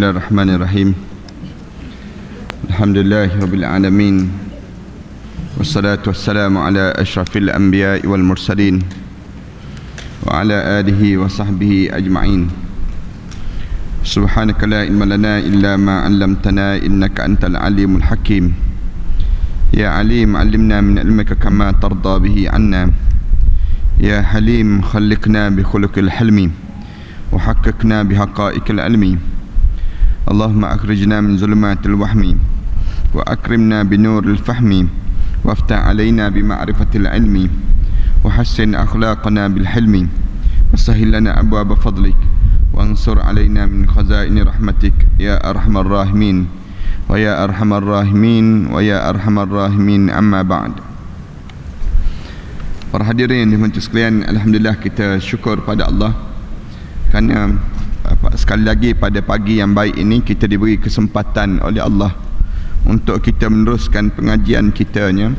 Bismillahirrahmanirrahim. Alhamdulillahirabbil alamin. Wassalatu wassalamu ala asyrafil anbiya'i wal mursalin wa ala alihi wa sahbihi ajma'in. Subhanaka la ilma lana illa ma 'allamtana innaka antal alimul hakim. Ya alim 'allimna min ilmika kama tarda bihi 'anna. Ya halim khalliqna bi khuluqil hilmi wa haqqaqna bi haqa'iqil ilmi. Allahumma akhrijna min zulumatil wahmi wa akrimna bi nuril fahmi waftah alaina bi ma'rifatil ilmi wa hassin akhlaqana bil hilmi wa sahhil lana abwaaba fadlik wa ansur alaina min khazaini rahmatik ya arhamar rahimin wa ya arhamar rahimin wa ya arhamar rahimin, amma ba'd. Para hadirin dimuliakan sekalian, alhamdulillah kita syukur pada Allah kerana sekali lagi pada pagi yang baik ini kita diberi kesempatan oleh Allah untuk kita meneruskan pengajian kitanya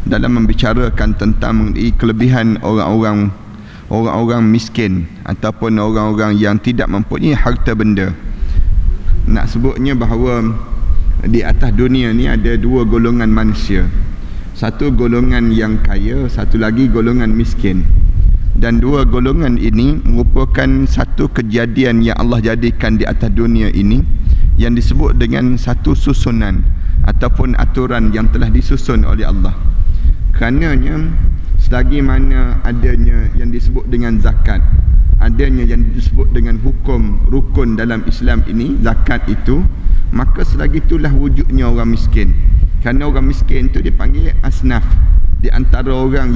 dalam membicarakan tentang kelebihan orang-orang miskin ataupun orang-orang yang tidak mempunyai harta benda. Nak sebutnya bahawa di atas dunia ni ada dua golongan manusia. Satu golongan yang kaya, satu lagi golongan miskin. Dan dua golongan ini merupakan satu kejadian yang Allah jadikan di atas dunia ini yang disebut dengan satu susunan ataupun aturan yang telah disusun oleh Allah. Kerananya selagi mana adanya yang disebut dengan zakat, adanya yang disebut dengan hukum rukun dalam Islam ini, zakat itu, maka selagi itulah wujudnya orang miskin. Kerana orang miskin itu dipanggil asnaf, di antara orang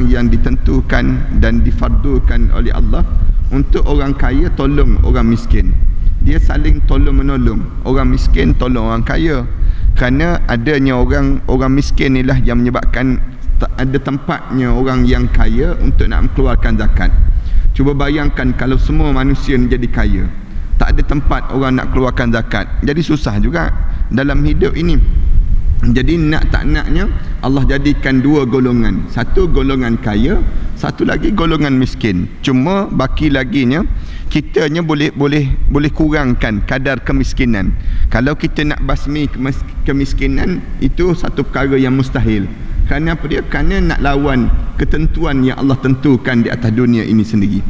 yang ditentukan dan difardukan oleh Allah untuk orang kaya tolong orang miskin. Dia saling tolong menolong, orang miskin tolong orang kaya. Kerana adanya orang miskin inilah yang menyebabkan ada tempatnya orang yang kaya untuk nak mengeluarkan zakat. Cuba bayangkan kalau semua manusia menjadi kaya, tak ada tempat orang nak keluarkan zakat, jadi susah juga dalam hidup ini. Jadi nak tak naknya Allah jadikan dua golongan, satu golongan kaya, satu lagi golongan miskin. Cuma baki laginya kitanya boleh kurangkan kadar kemiskinan. Kalau kita nak basmi kemiskinan, itu satu perkara yang mustahil. Kerana apa dia? Kerana nak lawan ketentuan yang Allah tentukan di atas dunia ini sendiri.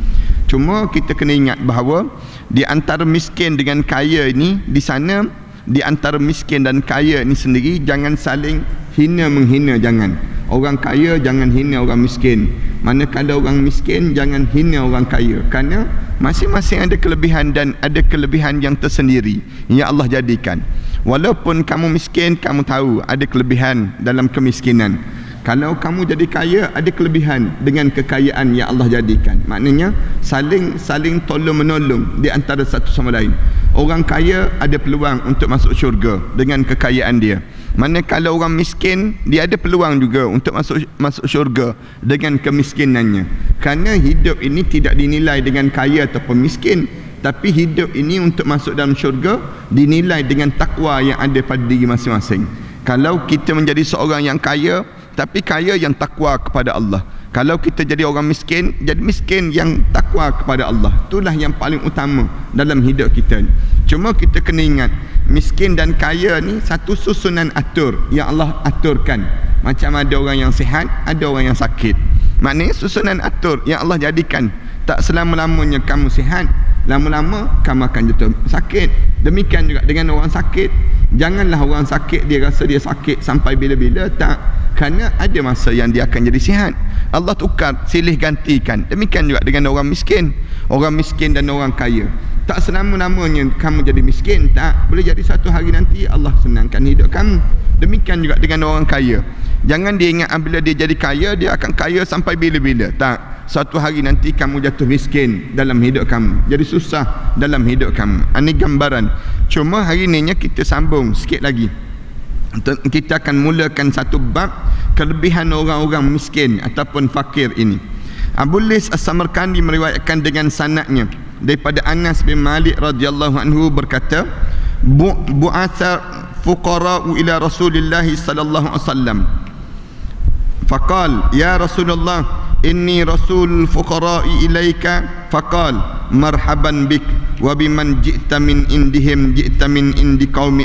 Cuma kita kena ingat bahawa di antara miskin dengan kaya ini, di sana di antara miskin dan kaya ini sendiri jangan saling hina menghina, jangan. Orang kaya jangan hina orang miskin, manakala orang miskin jangan hina orang kaya. Kerana masing-masing ada kelebihan dan ada kelebihan yang tersendiri yang Allah jadikan. Walaupun kamu miskin, kamu tahu ada kelebihan dalam kemiskinan. Kalau kamu jadi kaya, ada kelebihan dengan kekayaan yang Allah jadikan. Maknanya saling tolong menolong di antara satu sama lain. Orang kaya ada peluang untuk masuk syurga dengan kekayaan dia. Manakala orang miskin, dia ada peluang juga untuk masuk syurga dengan kemiskinannya. Kerana hidup ini tidak dinilai dengan kaya ataupun miskin, tapi hidup ini untuk masuk dalam syurga dinilai dengan takwa yang ada pada diri masing-masing. Kalau kita menjadi seorang yang kaya, tapi kaya yang takwa kepada Allah. Kalau kita jadi orang miskin, jadi miskin yang takwa kepada Allah. Itulah yang paling utama dalam hidup kita. Cuma kita kena ingat, miskin dan kaya ni satu susunan atur yang Allah aturkan. Macam ada orang yang sihat, ada orang yang sakit. Maknanya susunan atur yang Allah jadikan. Tak selama-lamanya kamu sihat, lama-lama kamu akan jatuh sakit. Demikian juga dengan orang sakit. Janganlah orang sakit dia rasa dia sakit sampai bila-bila, tak. Kerana ada masa yang dia akan jadi sihat. Allah tukar, silih gantikan. Demikian juga dengan orang miskin. Orang miskin dan orang kaya, tak selama-lamanya kamu jadi miskin, tak. Boleh jadi satu hari nanti Allah senangkan hidup kamu. Demikian juga dengan orang kaya. Jangan dia ingat bila dia jadi kaya, dia akan kaya sampai bila-bila, tak. Suatu hari nanti kamu jatuh miskin dalam hidup kamu, jadi susah dalam hidup kamu. Ini gambaran. Cuma hari ininya kita sambung sikit lagi. Kita akan mulakan satu bab kelebihan orang-orang miskin ataupun fakir ini. Abu Lis As-Samarkandi meriwayatkan dengan sanadnya daripada Anas bin Malik radhiyallahu anhu berkata, bu'atha fuqara'u ila Rasulillah sallallahu alaihi wasallam faqal ya Rasulullah inni rasul fuqara'i ilaika faqal marhaban bik wa biman ji'ta min indihim ji'ta min indi qaumi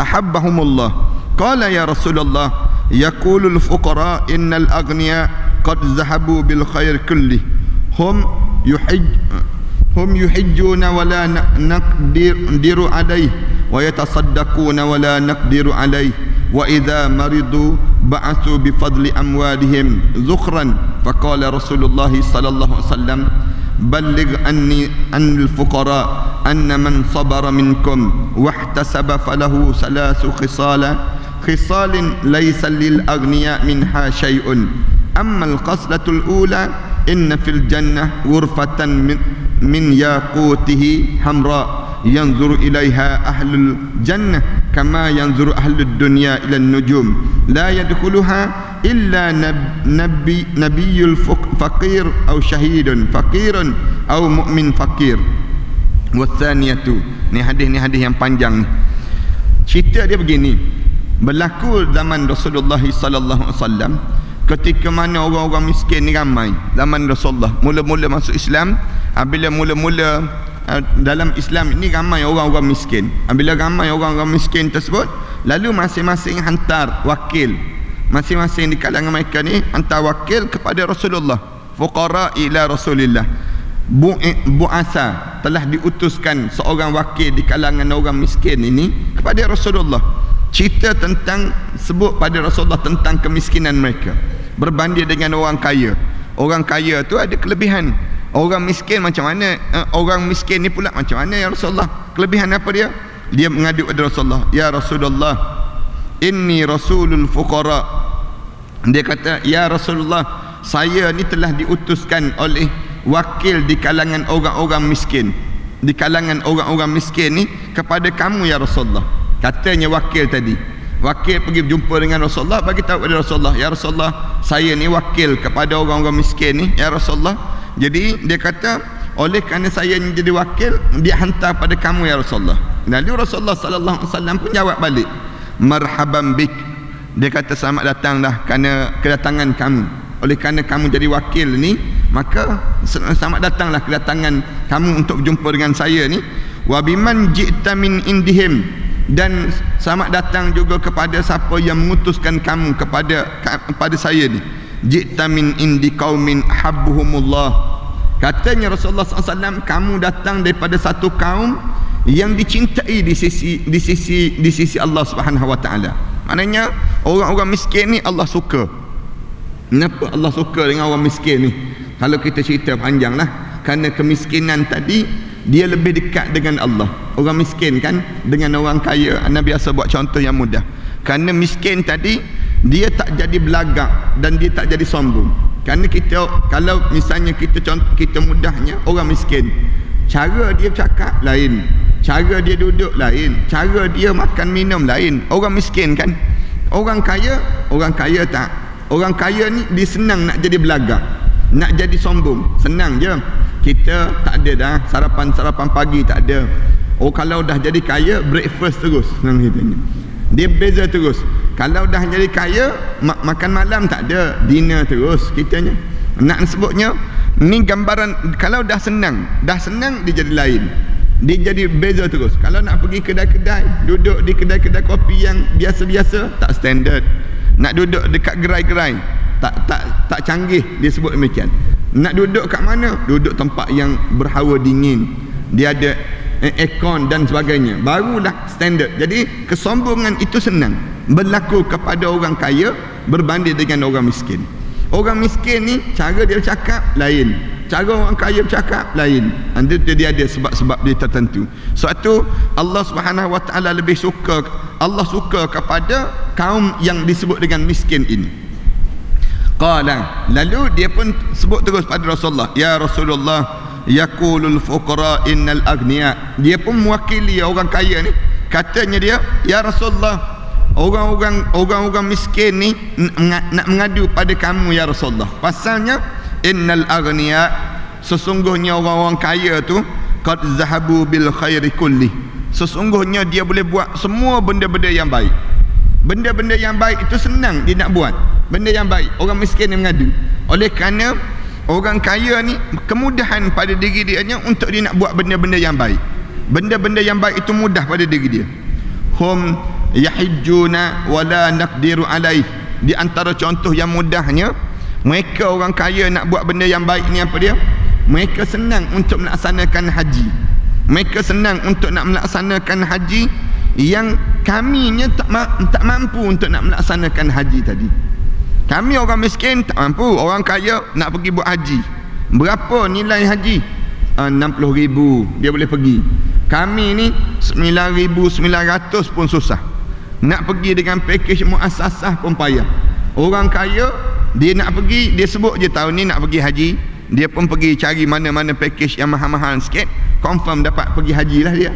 ahabbahumullah. Qala ya Rasulullah, yaqulul fuqara innal aghniya qad zahabu bil khair kulli hum yuhijjuna wa la naqdiru alayhi wa yatasaddaquna wa la naqdiru alayhi wa idza maridu ba'athu bi fadli amwalihim zukhran. Faqala Rasulullah sallallahu alaihi wasallam, balligh anni anil fuqara anna man sabara minkum wahtasaba falahu salasu khisalin laysa lil aghniya minha shay'un. Amma al qaslatul ula inna fil jannah ghurfatan min yaqutihi hamra yanzuru ilaiha ahlul jannah kama yanzuru ahlud dunya ila an-nujum la yadkhuluha illa nabiyyul faqir aw syahidun faqirun aw mu'min faqir. Wathaniyatu, ni hadis yang panjang ni. Cerita dia begini, berlaku zaman Rasulullah sallallahu alaihi wasallam ketika mana orang-orang miskin ni ramai. Zaman Rasulullah mula-mula masuk Islam, bila mula-mula dalam Islam ini ramai orang-orang miskin. Bila ramai orang-orang miskin tersebut, lalu masing-masing hantar wakil, masing-masing di kalangan mereka ni hantar wakil kepada Rasulullah. Fuqara ila Rasulillah, bu'asa, telah diutuskan seorang wakil di kalangan orang miskin ini kepada Rasulullah. Cerita tentang, sebut pada Rasulullah tentang kemiskinan mereka berbanding dengan orang kaya. Orang kaya tu ada kelebihan, orang miskin macam mana? Orang miskin ni pula macam mana ya Rasulullah? Kelebihan apa dia? Dia mengadu kepada Rasulullah, ya Rasulullah, inni rasulul fuqara. Dia kata, ya Rasulullah, saya ni telah diutuskan oleh wakil di kalangan orang-orang miskin, di kalangan orang-orang miskin ni kepada kamu ya Rasulullah. Katanya wakil tadi, wakil pergi berjumpa dengan Rasulullah, bagi tahu kepada Rasulullah, ya Rasulullah, saya ni wakil kepada orang-orang miskin ni ya Rasulullah. Jadi dia kata, oleh kerana saya ni jadi wakil, dia hantar pada kamu ya Rasulullah. Lalu Rasulullah sallallahu alaihi wasallam pun jawab balik, marhaban bik. Dia kata, selamat datanglah kerana kedatangan kamu. Oleh kerana kamu jadi wakil ni, maka selamat datanglah kedatangan kamu untuk berjumpa dengan saya ni. Wa biman ji'ta min indihim, dan selamat datang juga kepada siapa yang mengutuskan kamu kepada saya ni. Ji'ta min indi qaumin habbuhumullah. Katanya Rasulullah SAW, kamu datang daripada satu kaum yang dicintai di sisi Allah Subhanahu wa taala. Maknanya orang-orang miskin ni Allah suka. Kenapa Allah suka dengan orang miskin ni? Kalau kita cerita panjanglah, kerana kemiskinan tadi dia lebih dekat dengan Allah. Orang miskin kan dengan orang kaya, Nabi biasa buat contoh yang mudah. Kerana miskin tadi dia tak jadi belagak dan dia tak jadi sombong. Kerana kita, kalau misalnya kita mudahnya, orang miskin, cara dia bercakap lain, cara dia duduk lain, cara dia makan minum lain. Orang miskin kan. Orang kaya tak. Orang kaya ni dia senang nak jadi belagak, nak jadi sombong, senang je. Kita tak ada dah sarapan pagi, tak ada. Oh, kalau dah jadi kaya, breakfast terus, senang kitanya. Dia beza terus. Kalau dah jadi kaya, makan malam tak ada, dinner terus kitanya. Nak sebutnya ni gambaran. Kalau dah senang dia jadi lain, dia jadi beza terus. Kalau nak pergi kedai-kedai, duduk di kedai-kedai kopi yang biasa-biasa, tak standard. Nak duduk dekat gerai-gerai, tak canggih, dia sebut demikian. Nak duduk kat mana? Duduk tempat yang berhawa dingin, dia ada aircon dan sebagainya, barulah standard. Jadi kesombongan itu senang berlaku kepada orang kaya berbanding dengan orang miskin. Orang miskin ni cara dia bercakap lain, cara orang kaya bercakap lain. Dia ada sebab-sebab dia tertentu. Sebab tu Allah Subhanahu wa taala lebih suka, Allah suka kepada kaum yang disebut dengan miskin ini. Qala, lalu dia pun sebut terus pada Rasulullah, ya Rasulullah, yaqulul fuqara innal aghniya. Dia pun mewakili orang kaya ni. Katanya dia, ya Rasulullah, orang-orang miskin ni nak mengadu pada kamu ya Rasulullah. Pasalnya innal aghniya, sesungguhnya orang-orang kaya tu qad zahabu bil khairi kulli, sesungguhnya dia boleh buat semua benda-benda yang baik. Benda-benda yang baik itu senang dia nak buat, benda yang baik. Orang miskin yang mengadu. Oleh kerana orang kaya ni kemudahan pada diri dia untuk dia nak buat benda-benda yang baik. Benda-benda yang baik itu mudah pada diri dia. Hum yahijjuna wala naqdiru alaih. Di antara contoh yang mudahnya, mereka orang kaya nak buat benda yang baik ni apa dia? Mereka senang untuk melaksanakan haji. Mereka senang untuk nak melaksanakan haji yang kaminya tak mampu untuk nak melaksanakan haji tadi. Kami orang miskin tak mampu, orang kaya nak pergi buat haji. Berapa nilai haji? 60,000 dia boleh pergi. Kami ni 9,900 pun susah. Nak pergi dengan package muassasah pun payah. Orang kaya dia nak pergi, dia sebut je tahun ni nak pergi haji, dia pun pergi cari mana-mana package yang mahal-mahal sikit, confirm dapat pergi haji lah dia.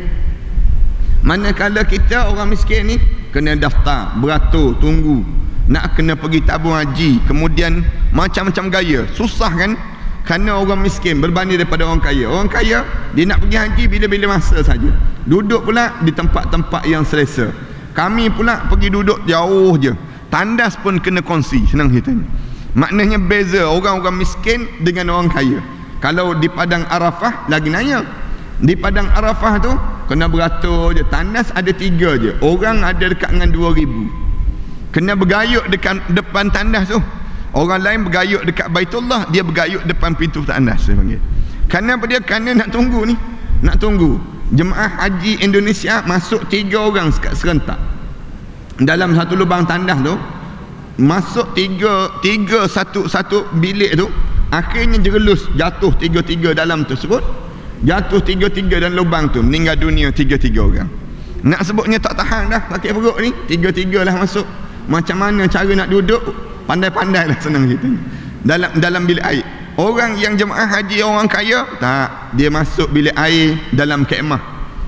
Manakala kita orang miskin ni kena daftar, beratur, tunggu, nak kena pergi tabung haji, kemudian macam-macam gaya, susah kan? Kerana orang miskin berbanding daripada orang kaya. Orang kaya dia nak pergi haji bila-bila masa saja, duduk pula di tempat-tempat yang selesa. Kami pula pergi duduk jauh je, tandas pun kena kongsi, senang cerita ni. Maknanya beza orang-orang miskin dengan orang kaya. Kalau di Padang Arafah lagi naya, di Padang Arafah tu kena beratur je, tandas ada 3 je, orang ada dekat dengan 2,000. Kena bergayut dekat depan tandas tu. Orang lain bergayut dekat Baitullah, dia bergayut depan pintu tandas, saya panggil. Kerana apa dia? Kerana nak tunggu ni, nak tunggu jemaah haji Indonesia masuk 3 orang serentak dalam satu lubang tandas tu. Masuk tiga satu bilik tu, akhirnya jerelus jatuh 3 dalam tersebut, jatuh 3 dalam lubang tu, meninggal dunia 3 orang. Nak sebutnya tak tahan dah sakit perut ni, 3 lah masuk. Macam mana cara nak duduk? Pandai-pandai lah, senang cerita ni. Dalam bilik air. Orang yang jemaah haji orang kaya tak, dia masuk bilik air dalam kemah.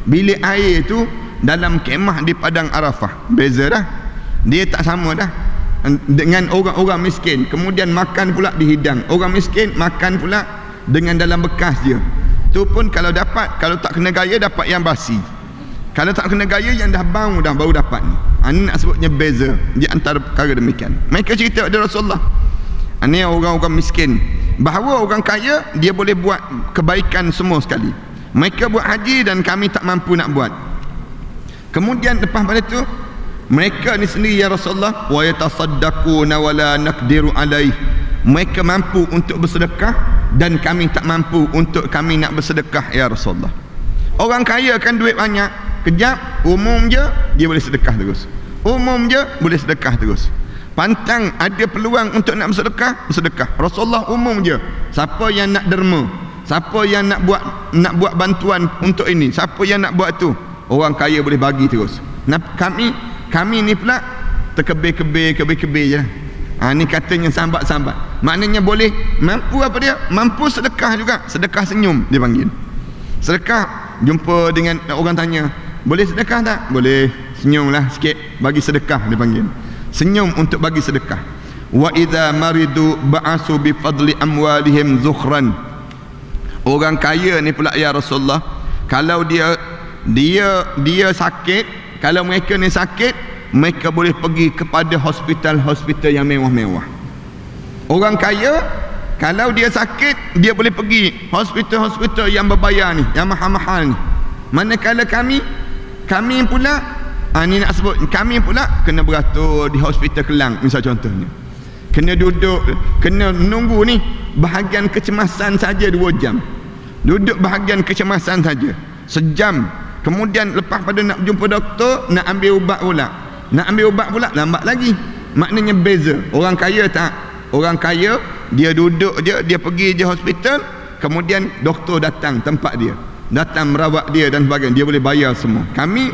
Bilik air tu dalam kemah di Padang Arafah. Beza dah, dia tak sama dah dengan orang-orang miskin. Kemudian makan pula dihidang. Orang miskin makan pula dengan dalam bekas dia. Tu pun kalau dapat, kalau tak kena gaya dapat yang basi. Kalau tak kena gaya yang dah bau dah baru dapat ni. Ini nak sebutnya beza di antara perkara demikian. Mereka cerita kepada Rasulullah, ini orang-orang miskin, bahawa orang kaya dia boleh buat kebaikan semua sekali. Mereka buat haji dan kami tak mampu nak buat. Kemudian lepas pada tu, mereka ni sendiri ya Rasulullah, wa yatasaddaquna wa la naqdiru alaih. Mereka mampu untuk bersedekah dan kami tak mampu untuk kami nak bersedekah ya Rasulullah. Orang kaya kan duit banyak, kejap umum je dia boleh sedekah terus, umum je boleh sedekah terus. Pantang ada peluang untuk nak bersedekah. Rasulullah umum je, siapa yang nak derma, siapa yang nak buat bantuan untuk ini, siapa yang nak buat tu, orang kaya boleh bagi terus. Nah, kami ni pula terkebir-kebir je lah. Ni katanya sambat-sambat. Maknanya boleh, mampu apa dia? Mampu sedekah juga. Sedekah senyum dia panggil. Sedekah, jumpa dengan orang tanya, boleh sedekah tak? Boleh. Senyumlah sikit, bagi sedekah dia panggil. Senyum untuk bagi sedekah. Wa idza maridu ba'asu bi fadli amwalihim zukhran. Orang kaya ni pula ya Rasulullah, kalau dia sakit, kalau mereka ni sakit, mereka boleh pergi kepada hospital-hospital yang mewah-mewah. Orang kaya kalau dia sakit, dia boleh pergi hospital-hospital yang berbayar ni, yang mahal-mahal ni. Manakala kami pula, ni nak sebut, kami pula kena beratur di hospital Kelang misal contohnya. Kena duduk, kena menunggu ni bahagian kecemasan saja 2 jam. Duduk bahagian kecemasan saja sejam. Kemudian lepas pada nak jumpa doktor, nak ambil ubat pula. Nak ambil ubat pula lambat lagi. Maknanya beza. Orang kaya tak. Orang kaya dia duduk je, dia pergi je hospital, kemudian doktor datang tempat dia, datang merawat dia dan sebagainya, dia boleh bayar semua. Kami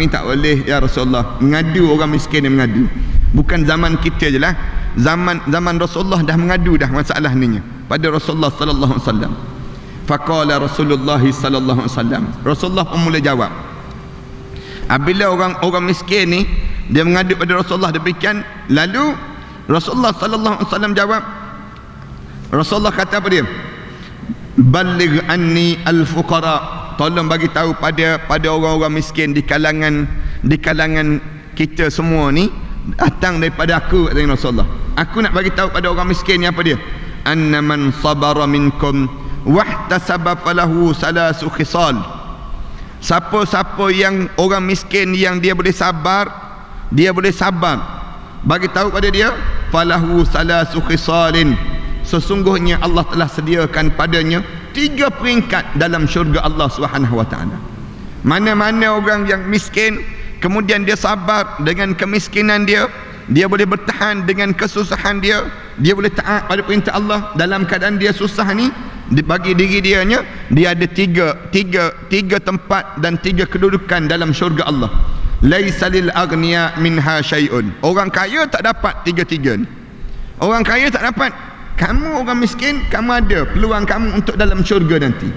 tak boleh ya Rasulullah. Mengadu, orang miskin yang mengadu. Bukan zaman kita je lah, zaman Rasulullah dah mengadu dah masalah ni pada Rasulullah sallallahu alaihi wasallam. Faqala Rasulullah sallallahu alaihi wasallam, Rasulullah pun mula jawab. Apabila orang miskin ni dia mengadu pada Rasulullah demikian, lalu Rasulullah sallallahu alaihi wasallam jawab. Rasulullah kata apa dia? Balligh anni al-fuqara. Tolong bagi tahu pada orang-orang miskin di kalangan kita semua ni, datang daripada aku, kata Rasulullah. Aku nak bagi tahu pada orang miskin ni apa dia? anna man sabara minkum wahtasaba falahu salasu khisal. Siapa-siapa yang orang miskin yang dia boleh sabar, bagi tahu pada dia, falahu salasu khisalin, sesungguhnya Allah telah sediakan padanya 3 peringkat dalam syurga Allah Subhanahu wa taala. Mana-mana orang yang miskin kemudian dia sabar dengan kemiskinan dia boleh bertahan dengan kesusahan dia boleh taat pada perintah Allah dalam keadaan dia susah ni, bagi diri dia ada tiga tempat dan 3 kedudukan dalam syurga Allah. Laisa lil aghniya minha syai'un. Orang kaya tak dapat 3 ni. Orang kaya tak dapat. Kamu orang miskin, kamu ada peluang kamu untuk dalam syurga nanti.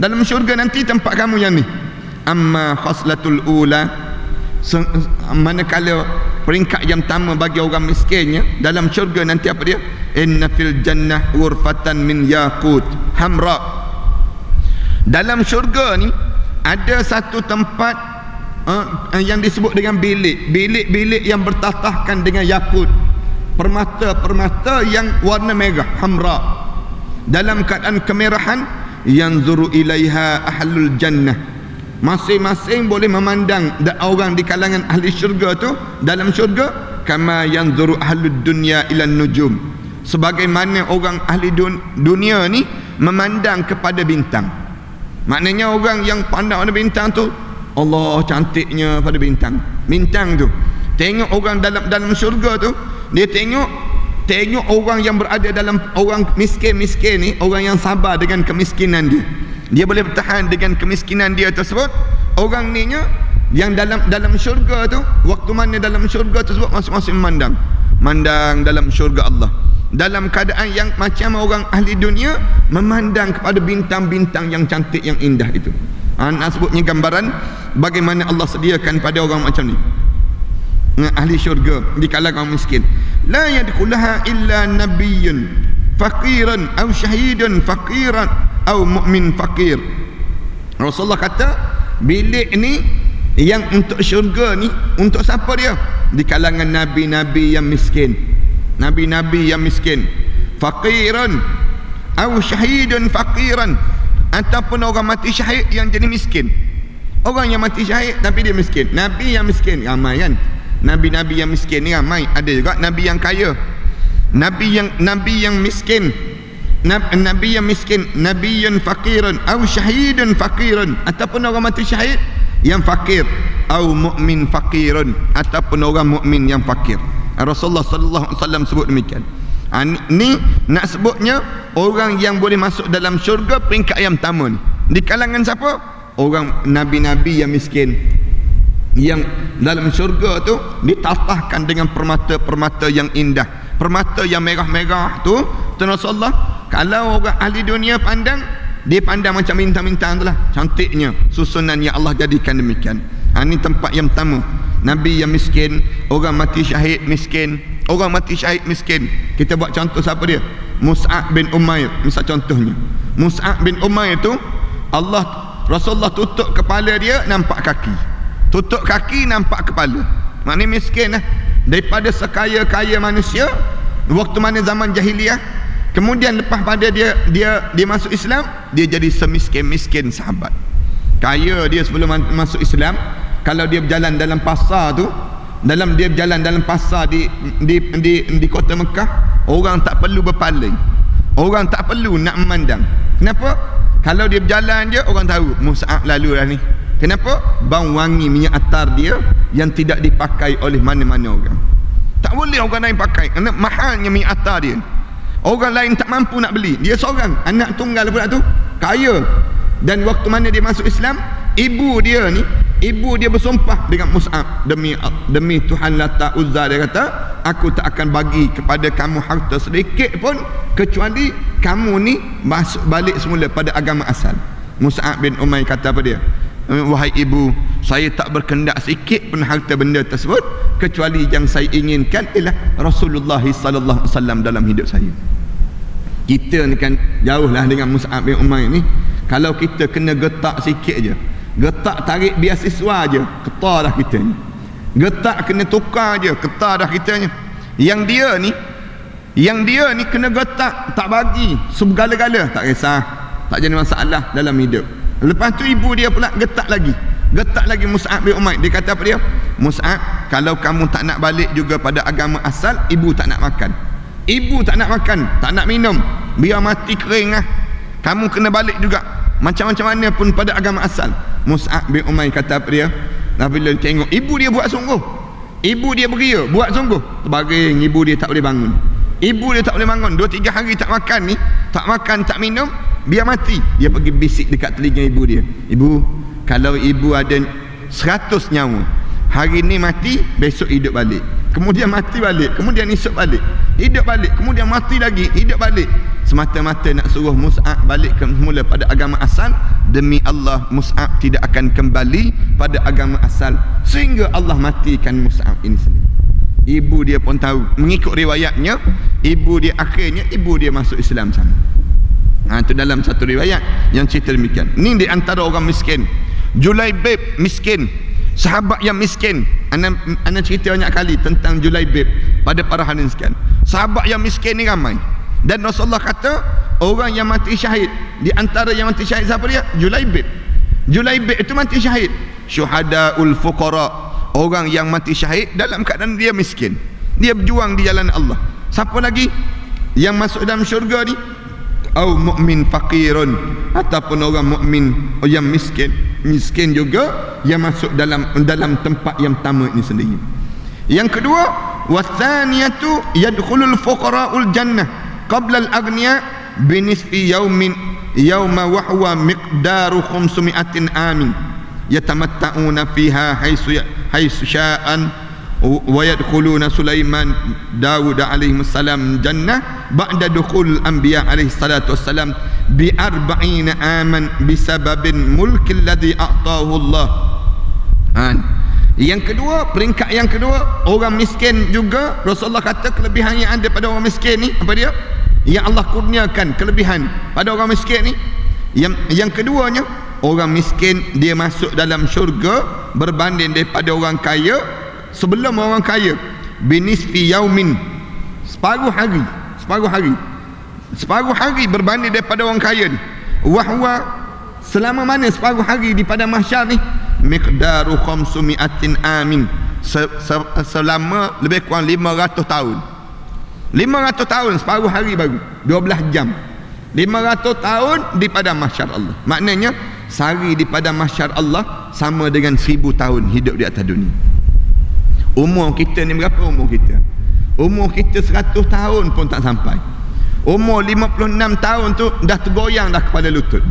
Dalam syurga nanti tempat kamu yang ni. Amma khaslatul ula, manakala peringkat yang pertama bagi orang miskinnya dalam syurga nanti apa dia? Inna fil jannah ghurfatan min yaqut hamra. Dalam syurga ni ada satu tempat yang disebut dengan bilik yang bertatahkan dengan yakut, permata yang warna merah, hamra, dalam keadaan kemerahan. Yanzuru ilaiha ahlul jannah, masing-masing boleh memandang orang di kalangan ahli syurga tu dalam syurga, kama yanzuru ahlud dunya ila nujum, sebagaimana orang ahli dunia ni memandang kepada bintang. Maknanya orang yang pandang pada bintang tu, Allah cantiknya pada bintang tu. Tengok orang dalam syurga tu, dia tengok orang yang berada dalam, orang miskin ni, orang yang sabar dengan kemiskinan dia boleh bertahan dengan kemiskinan dia tersebut. Orang ni yang dalam syurga tu, waktu mana dalam syurga tersebut masing-masing memandang dalam syurga Allah dalam keadaan yang macam orang ahli dunia memandang kepada bintang-bintang yang cantik, yang indah itu. Nak sebutnya gambaran bagaimana Allah sediakan pada orang macam ni, ahli syurga di kalangan orang miskin. La yadkhulaha illa nabiyyun faqiran aw syahidun faqiran aw mu'min faqir. Rasulullah kata bilik ni yang untuk syurga ni untuk siapa dia? Di kalangan nabi-nabi yang miskin, faqiran aw syahidun faqiran, ataupun orang mati syahid yang jadi miskin. Orang yang mati syahid tapi dia miskin. Nabi yang miskin ramai kan? Nabi-nabi yang miskin ni ramai. Ada juga nabi yang kaya. Nabi yang miskin, nabiyun faqirun aw syahidun faqirun, ataupun orang mati syahid yang fakir, aw mu'min faqirun, ataupun orang mukmin yang fakir. Rasulullah sallallahu alaihi wasallam sebut demikian. Ni nak sebutnya orang yang boleh masuk dalam syurga peringkat yang pertama ni. Di kalangan siapa? Orang nabi-nabi yang miskin, yang dalam syurga tu ditatahkan dengan permata-permata yang indah, permata yang merah-merah tu. Rasulullah, kalau orang ahli dunia pandang, dia pandang macam bintang-bintang tu lah, cantiknya susunan yang Allah jadikan demikian. Ini tempat yang pertama, nabi yang miskin, orang mati syahid miskin. Orang mati syahid miskin, kita buat contoh siapa dia? Mus'ab bin Umair, misal contohnya. Mus'ab bin Umair tu, Rasulullah tutup kepala dia, nampak kaki. Tutup kaki, nampak kepala. Maknanya miskin lah. Daripada sekaya-kaya manusia waktu mana zaman jahiliah, kemudian lepas pada dia masuk Islam, dia jadi semiskin-miskin sahabat. Kaya dia sebelum masuk Islam, kalau dia berjalan dalam pasar tu, dia berjalan dalam pasar di kota Mekah, orang tak perlu berpaling, orang tak perlu nak memandang. Kenapa? Kalau dia berjalan je, orang tahu Mus'ab lalu dah ni. Kenapa? Bau wangi minyak atar dia yang tidak dipakai oleh mana-mana orang. Tak boleh orang lain pakai, kerana mahalnya minyak atar dia. Orang lain tak mampu nak beli, dia seorang, anak tunggal pula tu, kaya. Dan waktu mana dia masuk Islam, ibu dia bersumpah dengan Mus'ab, demi Tuhan Lata Uzza, dia kata, aku tak akan bagi kepada kamu harta sedikit pun kecuali kamu ni masuk balik semula pada agama asal. Mus'ab bin Umair kata apa dia? Wahai ibu, saya tak berkendak sikit pun harta benda tersebut, kecuali yang saya inginkan ialah Rasulullah sallallahu alaihi wasallam dalam hidup saya. Kita ni kan jauhlah dengan Mus'ab bin Umair ni. Kalau kita kena getak sikit je, getak tarik biasiswa je, ketar dah kita ni. Getak kena tukar je, ketar dah kita ni. Yang dia ni Yang dia ni kena getak, tak bagi segala-gala, tak kisah, tak jadi masalah dalam hidup. Lepas tu ibu dia pula getak lagi Mus'ab bin Umair. Dia kata apa dia? Mus'ab, kalau kamu tak nak balik juga pada agama asal, ibu tak nak makan, tak nak minum, biar mati kering lah. Kamu kena balik juga, macam-macam mana pun pada agama asal. Mus'ab bin Umair kata apa dia? Bila tengok ibu dia buat sungguh, ibu dia beria buat sungguh, terbaring, ibu dia tak boleh bangun. 2-3 hari tak makan ni, tak makan, tak minum, biar mati. Dia pergi bisik dekat telinga ibu dia, ibu, kalau ibu ada 100 nyawa, hari ni mati, besok hidup balik, kemudian mati balik, kemudian esok balik, hidup balik, kemudian mati lagi, hidup balik. Semata-mata nak suruh Mus'ab balik ke semula pada agama asal. Demi Allah, Mus'ab tidak akan kembali pada agama asal sehingga Allah matikan Mus'ab ini sendiri. Ibu dia pun tahu, mengikut riwayatnya, ibu dia akhirnya masuk Islam sana. Itu dalam satu riwayat yang cerita demikian. Ini di antara orang miskin. Julaibib miskin, sahabat yang miskin. Ana cerita banyak kali tentang Julaibib pada para hadirin sekalian. Sahabat yang miskin ni ramai. Dan Rasulullah kata, orang yang mati syahid, di antara yang mati syahid siapa dia? Julaibib itu mati syahid. Syuhadaul fuqara, orang yang mati syahid dalam keadaan dia miskin, dia berjuang di jalan Allah. Siapa lagi yang masuk dalam syurga ni? Au mu'min faqirun, ataupun orang mukmin yang miskin juga yang masuk dalam tempat yang pertama ini sendiri. Yang kedua, wasaniyatu yadkhulul fuqara'ul jannah qabla al-aghniya binisfi yawma wa huwa miqdaru 500 amin yatamatta'una fiha haythu sya'an wa yadkhuluna Sulaiman Daud alaihi salam jannah ba'da dukhul anbiya alaihi salatu wassalam bi 40 aman bisababin mulki alladhi a'tahu Allah. Yang kedua, peringkat yang kedua, orang miskin juga Rasulullah kata kelebihan yang ada pada orang miskin ni apa dia? Yang Allah kurniakan kelebihan pada orang miskin ni. Yang keduanya, orang miskin dia masuk dalam syurga berbanding daripada orang kaya sebelum orang kaya. Binisfi yaumin, separuh hari berbanding daripada orang kaya ni. Wahwa, selama mana separuh hari di padang mahsyar ni? Miqdaru 500 amin, selama lebih kurang 500 tahun. 500 tahun separuh hari baru 12 jam. 500 tahun di padang mahsyar Allah. Maknanya sehari di padang mahsyar Allah sama dengan 1000 tahun hidup di atas dunia. Umur kita ni berapa umur kita? Umur kita 100 tahun pun tak sampai. Umur 56 tahun tu dah tergoyang dah kepala lutut.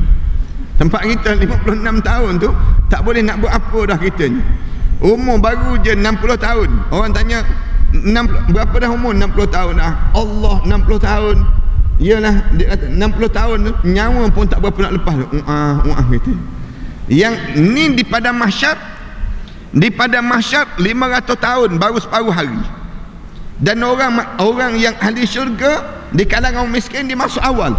Tempat kita 56 tahun tu tak boleh nak buat apa dah kita ni. Umur baru je 60 tahun. Orang tanya 60, berapa dah umur? 60 tahun dah. Allah, 60 tahun. Yalah, dia kata 60 tahun tu nyawa pun tak berapa nak lepas tu. Gitu. Yang ni di padang mahsyar, 500 tahun baru separuh hari. Dan orang yang ahli syurga di kalangan orang miskin dia masuk awal.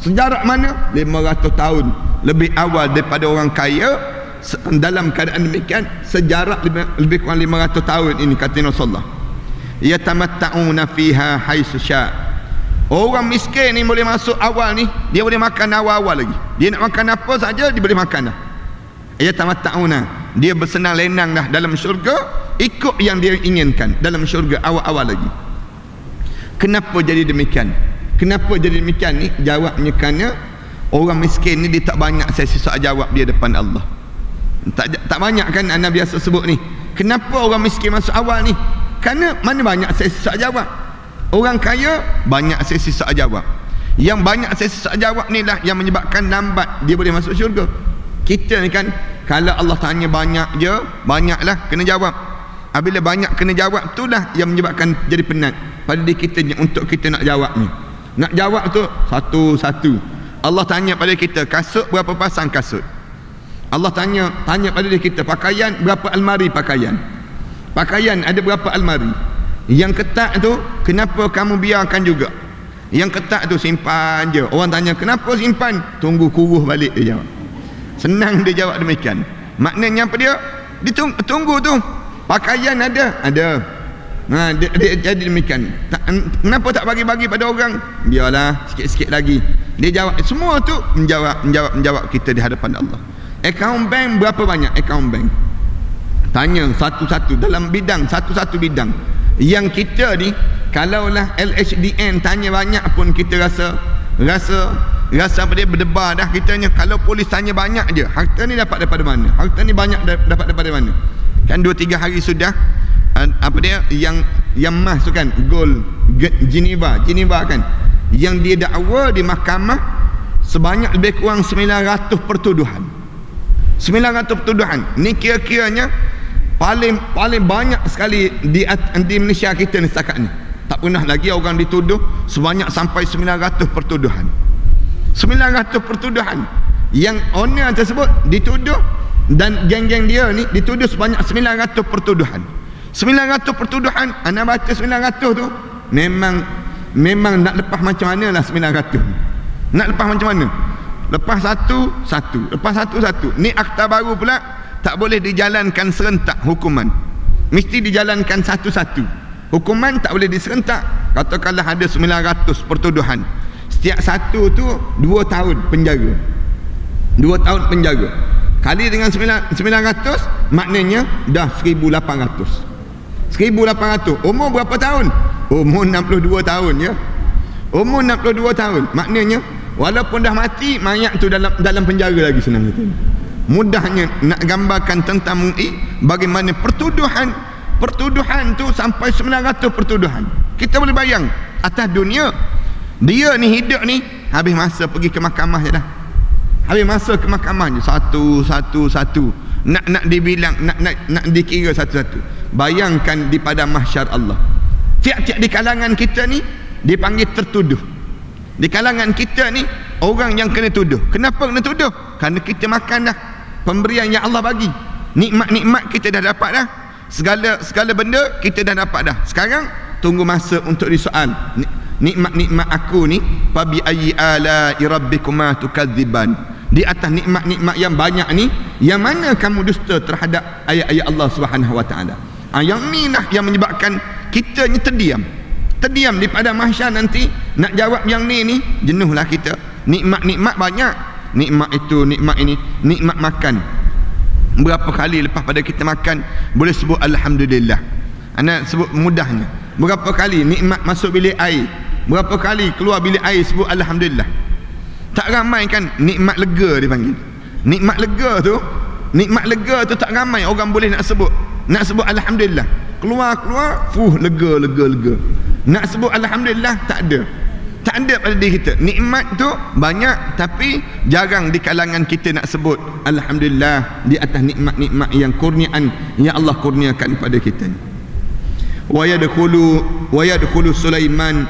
Sejarah mana? 500 tahun lebih awal daripada orang kaya. Dalam keadaan demikian, sejarah lebih kurang 500 tahun ini kata Rasulullah. Yatamatta'una fiha haitsu sya'. Orang miskin ni boleh masuk awal ni, dia boleh makan awal-awal lagi. Dia nak makan apa saja dia boleh makan dah. Yatamatta'una, dia bersenang lenang dah dalam syurga, ikut yang dia inginkan dalam syurga awal-awal lagi. Kenapa jadi demikian? Ni jawabnya kerana orang miskin ni dia tak banyak sesi soal jawab dia depan Allah. Tak banyak kan anak biasa sebut ni. Kenapa orang miskin masuk awal ni? Kerana mana banyak sesi soal jawab. Orang kaya banyak sesi soal jawab. Yang banyak sesi soal jawab ni lah yang menyebabkan lambat dia boleh masuk syurga. Kita ni kan kalau Allah tanya banyak je, banyaklah kena jawab. Apabila banyak kena jawab tu lah yang menyebabkan jadi penat pada diri kita untuk kita nak jawab ni. Nak jawab tu satu-satu. Allah tanya pada kita, kasut berapa pasang kasut? Allah tanya pada diri kita, pakaian berapa almari pakaian? Pakaian ada berapa almari? Yang ketat tu kenapa kamu biarkan juga? Yang ketat tu simpan je. Orang tanya kenapa simpan? Tunggu kuruh balik dia jawab. Senang dia jawab demikian. Maknanya apa dia? Dia tunggu tu. Pakaian ada. dia jadi demikian. Kenapa tak bagi-bagi pada orang? Biarlah sikit-sikit lagi. Dia jawab semua tu, menjawab kita di hadapan Allah. Akaun bank berapa banyak akaun bank? Tanya satu-satu dalam bidang, satu-satu bidang. Yang kita ni kalaulah LHDN tanya banyak pun kita rasa apa dia berdebar dah kitanya. Kalau polis tanya banyak je, harta ni dapat daripada mana? Harta ni banyak dapat daripada mana? Kan 2-3 hari sudah apa dia yang emas tu kan, gold Geneva kan, yang dia dakwa di mahkamah sebanyak lebih kurang 900 pertuduhan. 900 pertuduhan. Ni kira-kiranya paling banyak sekali di Malaysia kita ni setakat ni. Tak pernah lagi orang dituduh sebanyak sampai 900 pertuduhan. 900 pertuduhan. Yang owner tersebut dituduh dan geng-geng dia ni dituduh sebanyak 900 pertuduhan. 900 pertuduhan. Anda baca 900 tu memang nak lepas macam mana lah 900. Nak lepas macam mana? Lepas satu. Lepas satu. Ni akta baru pula, tak boleh dijalankan serentak hukuman. Mesti dijalankan satu-satu. Hukuman tak boleh diserentak. Katakanlah ada 900 pertuduhan. Setiap satu tu 2 tahun penjara. 2 tahun penjara. Kali dengan 900 maknanya dah 1800. 1800. Umur berapa tahun? Umur 62 tahun ya. Umur 62 tahun. Maknanya walaupun dah mati, mayat tu dalam penjara lagi, senang kata. Mudahnya nak gambarkan tentang bagaimana pertuduhan tu sampai 900 pertuduhan. Kita boleh bayang atas dunia. Dia ni hidup ni habis masa pergi ke mahkamah je dah. Habis masa ke mahkamah je satu. Nak dibilang, nak dikira satu-satu. Bayangkan di pada mahsyar Allah. Tiap-tiap di kalangan kita ni dipanggil tertuduh. Di kalangan kita ni orang yang kena tuduh. Kenapa kena tuduh? Kerana kita makan dah pemberian yang Allah bagi. Nikmat-nikmat kita dah dapat dah. Segala benda kita dah dapat dah. Sekarang tunggu masa untuk disoal. Nikmat-nikmat aku ni, fa bi ayyi ala'i rabbikuma tukadziban. Di atas nikmat-nikmat yang banyak ni, yang mana kamu dusta terhadap ayat-ayat Allah Subhanahu wa taala. Yang ni lah yang menyebabkan kita ni terdiam di pada mahsyar nanti. Nak jawab yang ni jenuhlah kita. Nikmat-nikmat banyak. Nikmat itu, nikmat ini, nikmat makan. Berapa kali lepas pada kita makan boleh sebut alhamdulillah. Anak sebut mudahnya. Berapa kali nikmat masuk bilik air, berapa kali keluar bilik air sebut alhamdulillah. Tak ramai kan nikmat lega dipanggil. Nikmat lega tu tak ramai orang boleh nak sebut alhamdulillah. Keluar lega. Nak sebut alhamdulillah tak ada pada diri kita. Nikmat tu banyak tapi jarang di kalangan kita nak sebut alhamdulillah di atas nikmat-nikmat yang kurniaan yang Allah kurniakan pada kita. Wa yadkhulu Sulaiman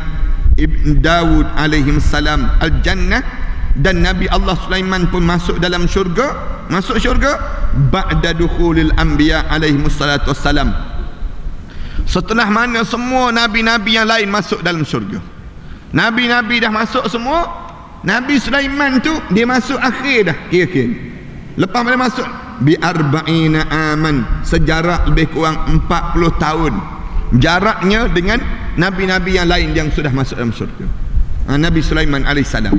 ibn Dawud alaihi salam al-jannah, dan Nabi Allah Sulaiman pun masuk dalam syurga ba'da dukhulil anbiya alaihi salatu wassalam, setelah mana semua nabi-nabi yang lain masuk dalam syurga. Nabi-nabi dah masuk semua, Nabi Sulaiman tu dia masuk akhir dah kira-kira. Lepas dia masuk bi arba'ina aman, sejarak lebih kurang 40 tahun jaraknya dengan nabi-nabi yang lain yang sudah masuk dalam syurga. Nabi Sulaiman alaihissalam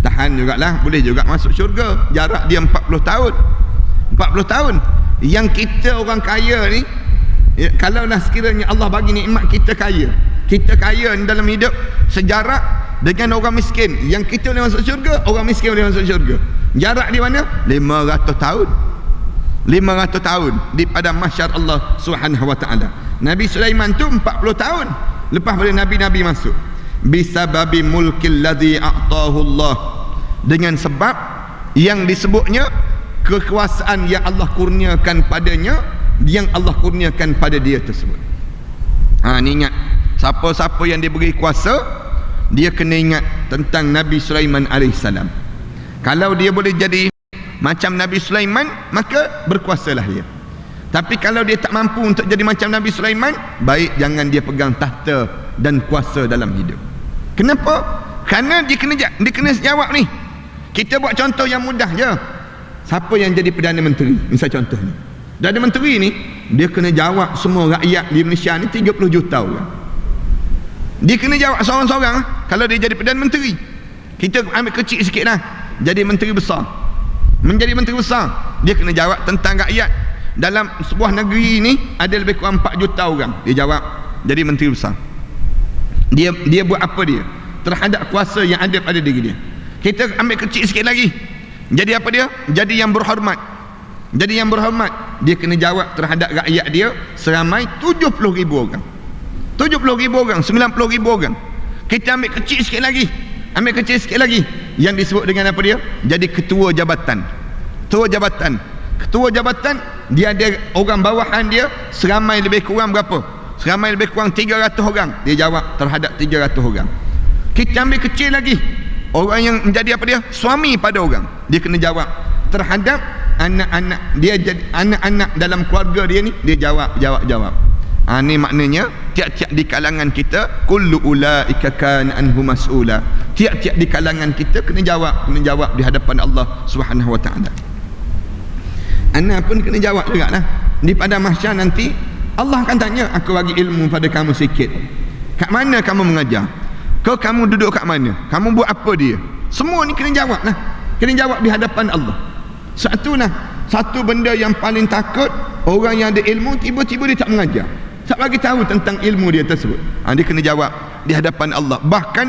tahan jugalah, boleh juga masuk syurga. Jarak dia 40 tahun. 40 tahun. Yang kita orang kaya ni, kalaulah sekiranya Allah bagi nikmat kita kaya dalam hidup sejarak dengan orang miskin, yang kita boleh masuk syurga, orang miskin boleh masuk syurga. Jarak di mana? 500 tahun. 500 tahun di pada mahsyar Allah Subhanahu wa taala. Nabi Sulaiman tu 40 tahun lepas pada nabi-nabi masuk. Bisababi mulkil ladzi a'tahu Allah, dengan sebab yang disebutnya kekuasaan yang Allah kurniakan padanya, yang Allah kurniakan pada dia tersebut. Ni ingat, siapa-siapa yang diberi kuasa, dia kena ingat tentang Nabi Sulaiman alaihissalam. Kalau dia boleh jadi macam Nabi Sulaiman, maka berkuasalah dia. Tapi kalau dia tak mampu untuk jadi macam Nabi Sulaiman, baik jangan dia pegang tahta dan kuasa dalam hidup. Kenapa? Kerana dia kena jawab ni. Kita buat contoh yang mudah je. Siapa yang jadi Perdana Menteri? Misal contohnya, Jadi menteri ni dia kena jawab semua rakyat di Malaysia ni 30 juta orang. Dia kena jawab seorang-seorang kalau dia jadi Perdana Menteri. Kita ambil kecil sikit lah, jadi menteri besar. Menjadi menteri besar, dia kena jawab tentang rakyat. Dalam sebuah negeri ni ada lebih kurang 4 juta orang. Dia jawab jadi menteri besar. Dia buat apa dia terhadap kuasa yang ada pada diri dia. Kita ambil kecil sikit lagi, jadi apa dia? Jadi yang berhormat. Jadi yang berhormat, dia kena jawab terhadap rakyat dia seramai 70,000 orang. 70,000 orang, 90,000 orang. Kita ambil kecil sikit lagi. Ambil kecil sikit lagi, yang disebut dengan apa dia? Jadi ketua jabatan. Ketua jabatan. Ketua jabatan, dia ada orang bawahan dia seramai lebih kurang berapa? Seramai lebih kurang 300 orang. Dia jawab terhadap 300 orang. Kita ambil kecil lagi, orang yang menjadi apa dia? Suami pada orang. Dia kena jawab terhadap anak-anak dia, jadi anak-anak dalam keluarga dia ni, dia jawab. Ni maknanya tiap-tiap di kalangan kita kullu ulaika kana anhu mas'ula. Tiap-tiap di kalangan kita kena jawab di hadapan Allah Subhanahu wa taala. Ana pun kena jawab jugalah. Di pada mahsyar nanti Allah akan tanya, aku bagi ilmu pada kamu sikit. Kat mana kamu mengajar? Kamu duduk kat mana? Kamu buat apa dia? Semua ni kena jawab lah. Kena jawab di hadapan Allah. Satu benda yang paling takut orang yang ada ilmu tiba-tiba dia tak mengajar, tak bagi tahu tentang ilmu dia tersebut. Dia kena jawab di hadapan Allah. Bahkan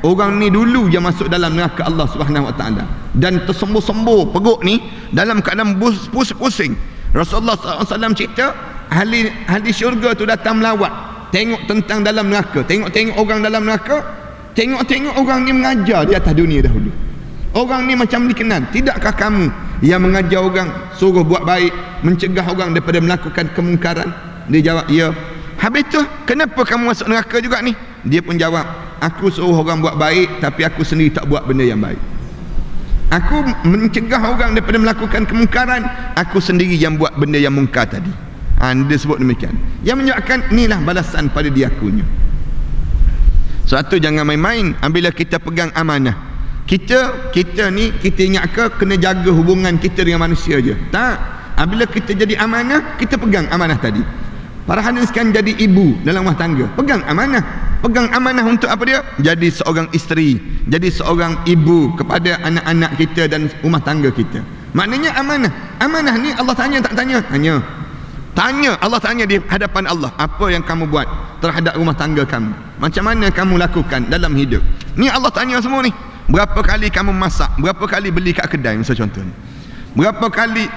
orang ni dulu yang masuk dalam neraka Allah Subhanahu wa taala dan tersembuh-sembuh perut ni dalam keadaan pusing. Rasulullah SAW cerita ahli syurga tu datang melawat, tengok tentang dalam neraka, tengok orang dalam neraka, tengok orang ni mengajar di atas dunia dahulu. Orang ni macam dikenal. Tidakkah kamu yang mengajar orang suruh buat baik, mencegah orang daripada melakukan kemungkaran? Dia jawab, ya. Habis tu, kenapa kamu masuk neraka juga ni? Dia pun jawab, aku suruh orang buat baik, tapi aku sendiri tak buat benda yang baik. Aku mencegah orang daripada melakukan kemungkaran, aku sendiri yang buat benda yang mungkar tadi. Dia sebut demikian. Yang menyebabkan inilah balasan pada dia akunya. Satu, jangan main-main apabila kita pegang amanah. Kita ni kita ingat ke kena jaga hubungan kita dengan manusia je? Tak. Apabila kita jadi amanah, kita pegang amanah tadi. Para hadirin sekalian, jadi ibu dalam rumah tangga, pegang amanah. Pegang amanah untuk apa dia? Jadi seorang isteri, jadi seorang ibu kepada anak-anak kita dan rumah tangga kita. Maknanya amanah. Amanah ni Allah tanya tak tanya? Tanya. Allah tanya di hadapan Allah, apa yang kamu buat terhadap rumah tangga kamu? Macam mana kamu lakukan dalam hidup? Ni Allah tanya semua ni. Berapa kali kamu masak? Berapa kali beli kat kedai, misal contoh ni? Berapa kali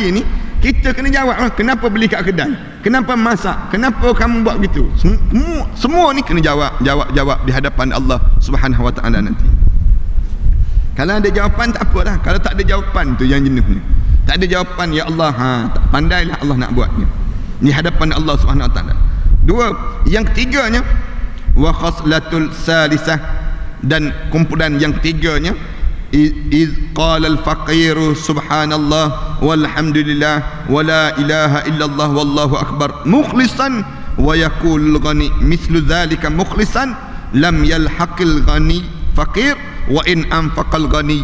ni kita kena jawab, kenapa beli kat kedai? Kenapa masak? Kenapa kamu buat begitu? Semua ni kena jawab di hadapan Allah Subhanahu wa taala nanti. Kalau ada jawapan tak apalah. Kalau tak ada jawapan tu yang jenuh ni. Tak ada jawapan, ya Allah, pandailah Allah nak buatnya di hadapan Allah Subhanahu wa taala. Dua, yang ketiganya, wa khaslatul salisah, dan kumpulan yang ketiganya, iz qala al-faqiru subhanallah walhamdulillah wa la ilaha illallah wallahu akbar mukhlisan wa yaqul ghani mislu dhalika mukhlisan lam yalhaqil ghani faqir wa in anfaqal ghani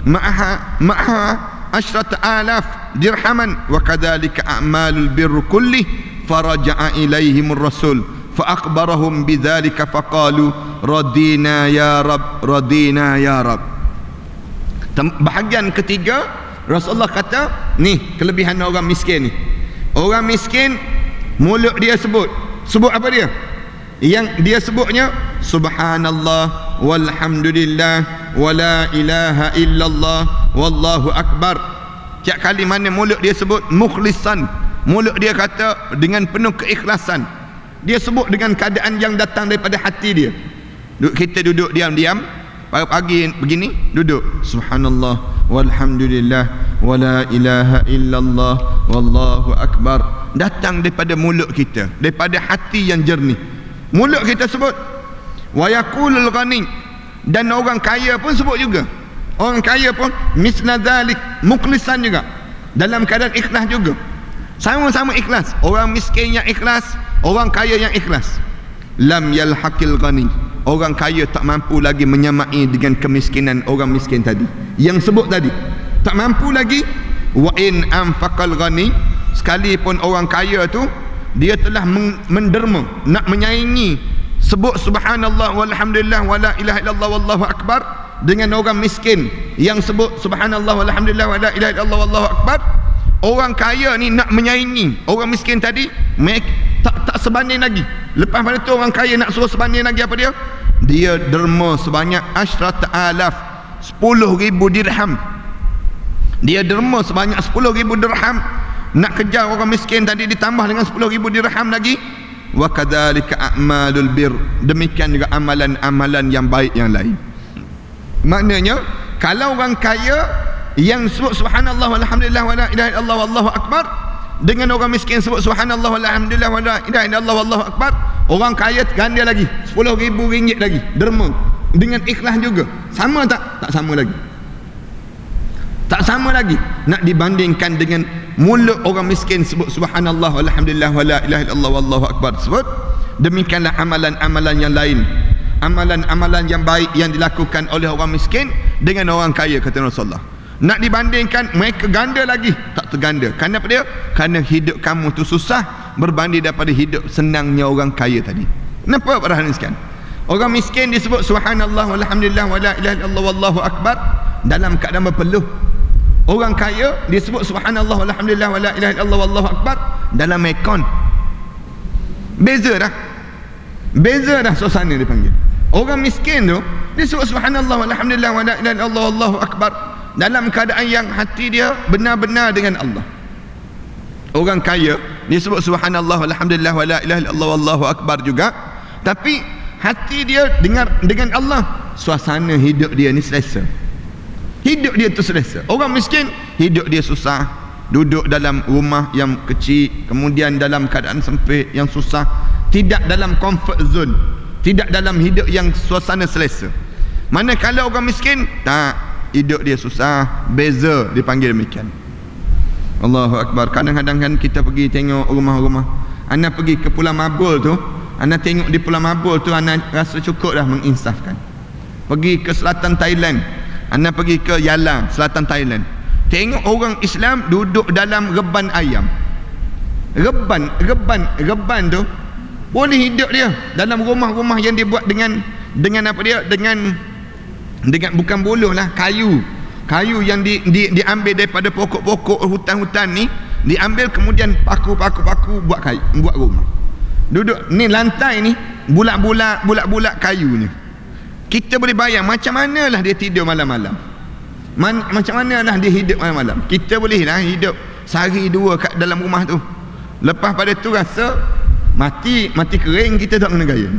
ma'aha 10,000 dirhaman wa kadzalika a'malul birr kullih faraja'a ilaihimur rasul fa akhbarahum bidzalika faqalu radina ya rab. Bahagian ketiga, Rasulullah kata, ni kelebihan orang miskin ni. Orang miskin, mulut dia sebut apa dia? Yang dia sebutnya subhanallah walhamdulillah wala ilaha illallah wallahu akbar. Tiap kali mana mulut dia sebut mukhlisan, mulut dia kata dengan penuh keikhlasan. Dia sebut dengan keadaan yang datang daripada hati dia. Kita duduk diam-diam pagi begini, duduk subhanallah walhamdulillah wala ilaha illallah wallahu akbar, datang daripada mulut kita, daripada hati yang jernih. Mulut kita sebut. Wa yaqulul ghani, dan orang kaya pun sebut juga. Orang kaya pun misla dzalik, mukhlisan juga, dalam keadaan ikhlas juga. Sama-sama ikhlas. Orang miskin yang ikhlas, orang kaya yang ikhlas. Lam yalhaqil ghani, orang kaya tak mampu lagi menyamai dengan kemiskinan orang miskin tadi yang sebut tadi. Tak mampu lagi wa in anfaqal ghani, sekalipun orang kaya tu dia telah menderma nak menyaingi sebut subhanallah walhamdulillah wala ilaha illallah wallahu akbar dengan orang miskin yang sebut subhanallah walhamdulillah wala ilaha illallah wallahu akbar. Orang kaya ni nak menyaingi orang miskin tadi, tak sebanding lagi. Lepas pada tu orang kaya nak suruh sebanding lagi apa dia? Dia derma sebanyak asyrata alaf, 10,000 dirham. Dia derma sebanyak 10,000 dirham nak kejar orang miskin tadi, ditambah dengan 10,000 dirham lagi. Wa kadzalika a'malul bir, demikian juga amalan-amalan yang baik yang lain. Maknanya kalau orang kaya yang sebut subhanallah walhamdulillah wala ilaha illallah wallahu akbar, dengan orang miskin sebut subhanallah walhamdulillah wala ilaha illallah wallahu akbar, orang kaya ganda lagi 10,000 ringgit lagi derma dengan ikhlas juga. Sama tak? Tak sama lagi. Tak sama lagi nak dibandingkan dengan mulut orang miskin sebut subhanallah walhamdulillah wala ilaha illallah wallahu akbar sebut. Demikianlah amalan-amalan yang lain, amalan-amalan yang baik yang dilakukan oleh orang miskin dengan orang kaya, kata Rasulullah. Nak dibandingkan, mereka ganda lagi, tak terganda. Kerana apa dia? Kerana hidup kamu tu susah berbanding daripada hidup senangnya orang kaya tadi. Kenapa para hadirin sekalian? Orang miskin disebut subhanallah walhamdulillah wala ilaha illallah wallahu akbar dalam keadaan berpeluh. Orang kaya disebut subhanallah walhamdulillah wala ilaha illallah wallahu akbar dalam mekon. Beza dah suasana dipanggil. Orang miskin tu disebut subhanallah walhamdulillah wala ilaha illallah wallahu akbar dalam keadaan yang hati dia benar-benar dengan Allah. Orang kaya disebut subhanallah walhamdulillah wala ilaha illallah wallahu akbar juga, tapi hati dia dengar dengan Allah, suasana hidup dia ni selesa. Hidup dia tu selesa. Orang miskin hidup dia susah, duduk dalam rumah yang kecil, kemudian dalam keadaan sempit yang susah, tidak dalam comfort zone, tidak dalam hidup yang suasana selesa. Manakala orang miskin tak, hidup dia susah, beza dipanggil demikian. Allahu Akbar. Kadang-kadang kan kita pergi tengok rumah-rumah. Ana pergi ke Pulau Mabul tu, ana tengok di Pulau Mabul tu, ana rasa cukup dah menginsafkan. Pergi ke selatan Thailand, ana pergi ke Yala, selatan Thailand, tengok orang Islam duduk dalam reban ayam. Reban tu boleh hidup dia dalam rumah-rumah yang dibuat dengan apa dia, dengan bukan buluh lah, kayu yang diambil daripada pokok-pokok hutan-hutan ni, diambil kemudian paku buat rumah. Duduk ni lantai ni bulat-bulat kayu ni. Kita boleh bayang macam manalah dia tidur malam-malam, macam manalah dia hidup malam-malam. Kita boleh lah hidup sehari dua kat dalam rumah tu, lepas pada tu rasa mati kering, kita tak kena gaya.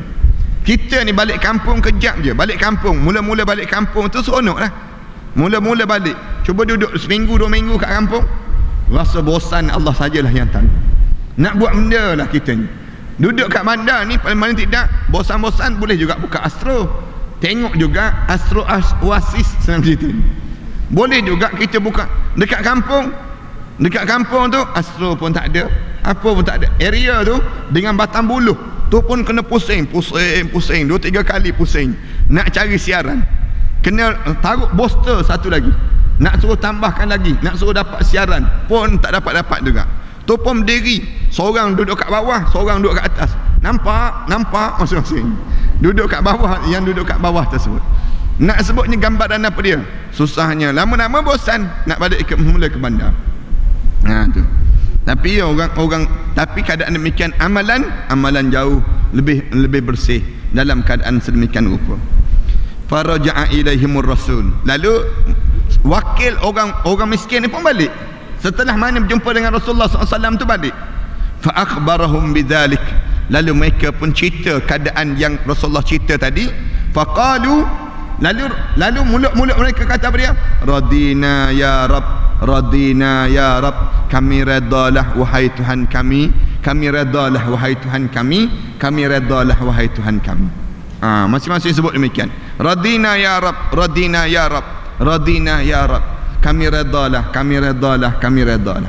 Kita ni balik kampung kejap je, balik kampung, mula-mula balik kampung tu seronok lah. Mula-mula balik, cuba duduk seminggu 2 minggu kat kampung, rasa bosan, Allah sajalah yang tahu. Nak buat benda lah kita ni. Duduk kat bandar ni paling tidak bosan-bosan, boleh juga buka Astro, tengok juga Astro Oasis, senang cerita ni. Boleh juga kita buka dekat kampung tu, Astro pun tak ada, apa pun tak ada. Area tu dengan batang buluh tu pun kena pusing 2-3 kali pusing nak cari siaran. Kena taruh booster satu lagi, nak suruh tambahkan lagi, nak suruh dapat siaran pun tak dapat juga. Tu pun berdiri, seorang duduk kat bawah, seorang duduk kat atas. Nampak masing-masing duduk kat bawah, yang duduk kat bawah tersebut. Nak sebutnya gambaran apa dia? Susahnya, lama-lama bosan nak balik mula ke bandar. Tu. Tapi tapi keadaan demikian, amalan jauh lebih bersih dalam keadaan sedemikian rupa. Faraja'a ilaihimur rasul, lalu wakil orang miskin ni pun balik setelah mana berjumpa dengan Rasulullah SAW tu, balik. Fa akhbarahum bidzalik, lalu mereka pun cerita keadaan yang Rasulullah cerita tadi. Faqalu, lalu mulut-mulut mereka kata apa dia? Radina ya Rabb, radina ya Rabb, kami redalah wahai Tuhan kami, kami redalah wahai Tuhan kami, kami redalah wahai Tuhan kami. Masing-masing sebut demikian. Radina ya Rabb, radina ya Rabb, radina ya Rabb, kami redalah, kami redalah, kami redalah.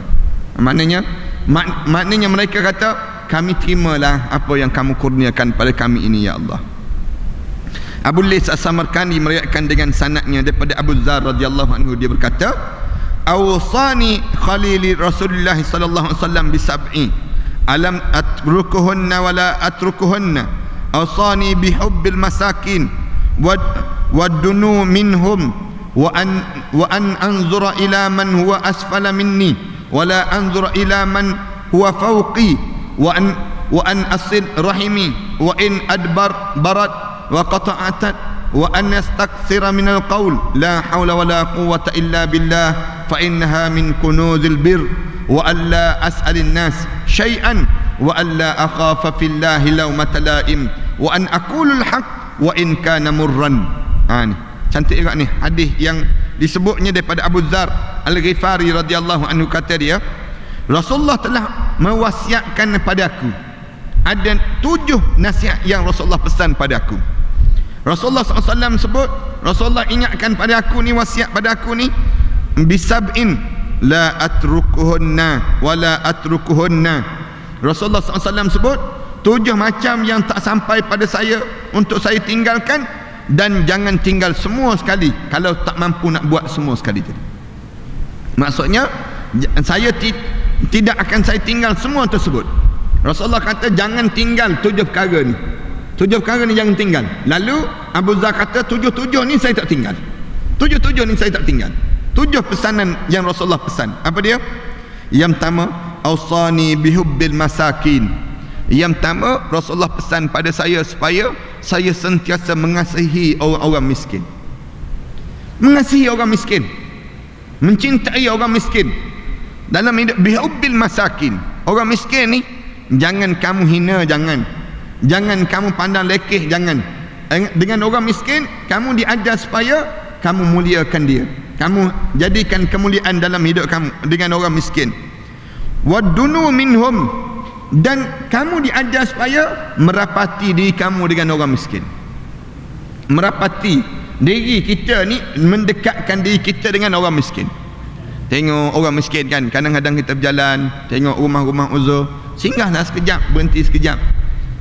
Maknanya mereka kata, kami terimalah apa yang kamu kurniakan pada kami ini ya Allah. Abu Lis As-Samarkandi meriwayatkan dengan sanadnya daripada Abu Dzar radhiyallahu anhu, dia berkata, awsani khalili Rasulullah sallallahu alaihi wasallam bisab'i alam atrukuhunna wala atrukuhunna awsani bihubbil masakin wadunu minhum wa an anzura ila man huwa asfala minni wala anzura ila man huwa fawqi wa an asil rahimi wa in adbar barat wa qata'atat wa an yastakthira min alqaul la hawla wala quwwata illa billah fa innaha min kunuzil bir wa alla as'alin nas syai'an wa alla akhafa fillahi lawmata la'im wa an aqulul haqq wa in kana murran. Ni cantik juga ni hadis yang disebutnya daripada Abu Dzar Al-Ghifari radhiyallahu anhu. Kata dia, Rasulullah telah mewasiatkan kepada aku, ada 7 nasihat yang Rasulullah pesan pada aku. Rasulullah SAW sebut, Rasulullah ingatkan pada aku ni, wasiat pada aku ni, bisab'in la atrukuhunna wala atrukuhunna. Rasulullah SAW sebut 7 macam yang tak sampai pada saya untuk saya tinggalkan, dan jangan tinggal semua sekali kalau tak mampu nak buat semua sekali tadi. Maksudnya saya tidak akan saya tinggal semua tersebut. Rasulullah kata jangan tinggal 7 perkara ni. 7 perkara ni jangan tinggal. Lalu Abu Dzar kata 7 ni saya tak tinggal. 7 ni saya tak tinggal. 7 pesanan yang Rasulullah pesan. Apa dia? Yang pertama, awsani bihubbil masakin. Yang pertama, Rasulullah pesan pada saya supaya saya sentiasa mengasihi orang-orang miskin. Mengasihi orang miskin, mencintai orang miskin dalam hidup. Bihubbil masakin, orang miskin ni jangan kamu hina, jangan kamu pandang lekeh, jangan. Dengan orang miskin kamu diajar supaya kamu muliakan dia, kamu jadikan kemuliaan dalam hidup kamu dengan orang miskin. Wadunu minhum, dan kamu diajar supaya merapati diri kamu dengan orang miskin. Merapati diri kita ni, mendekatkan diri kita dengan orang miskin. Tengok orang miskin kan, kadang-kadang kita berjalan, tengok rumah-rumah uzur, singgahlah sekejap, berhenti sekejap,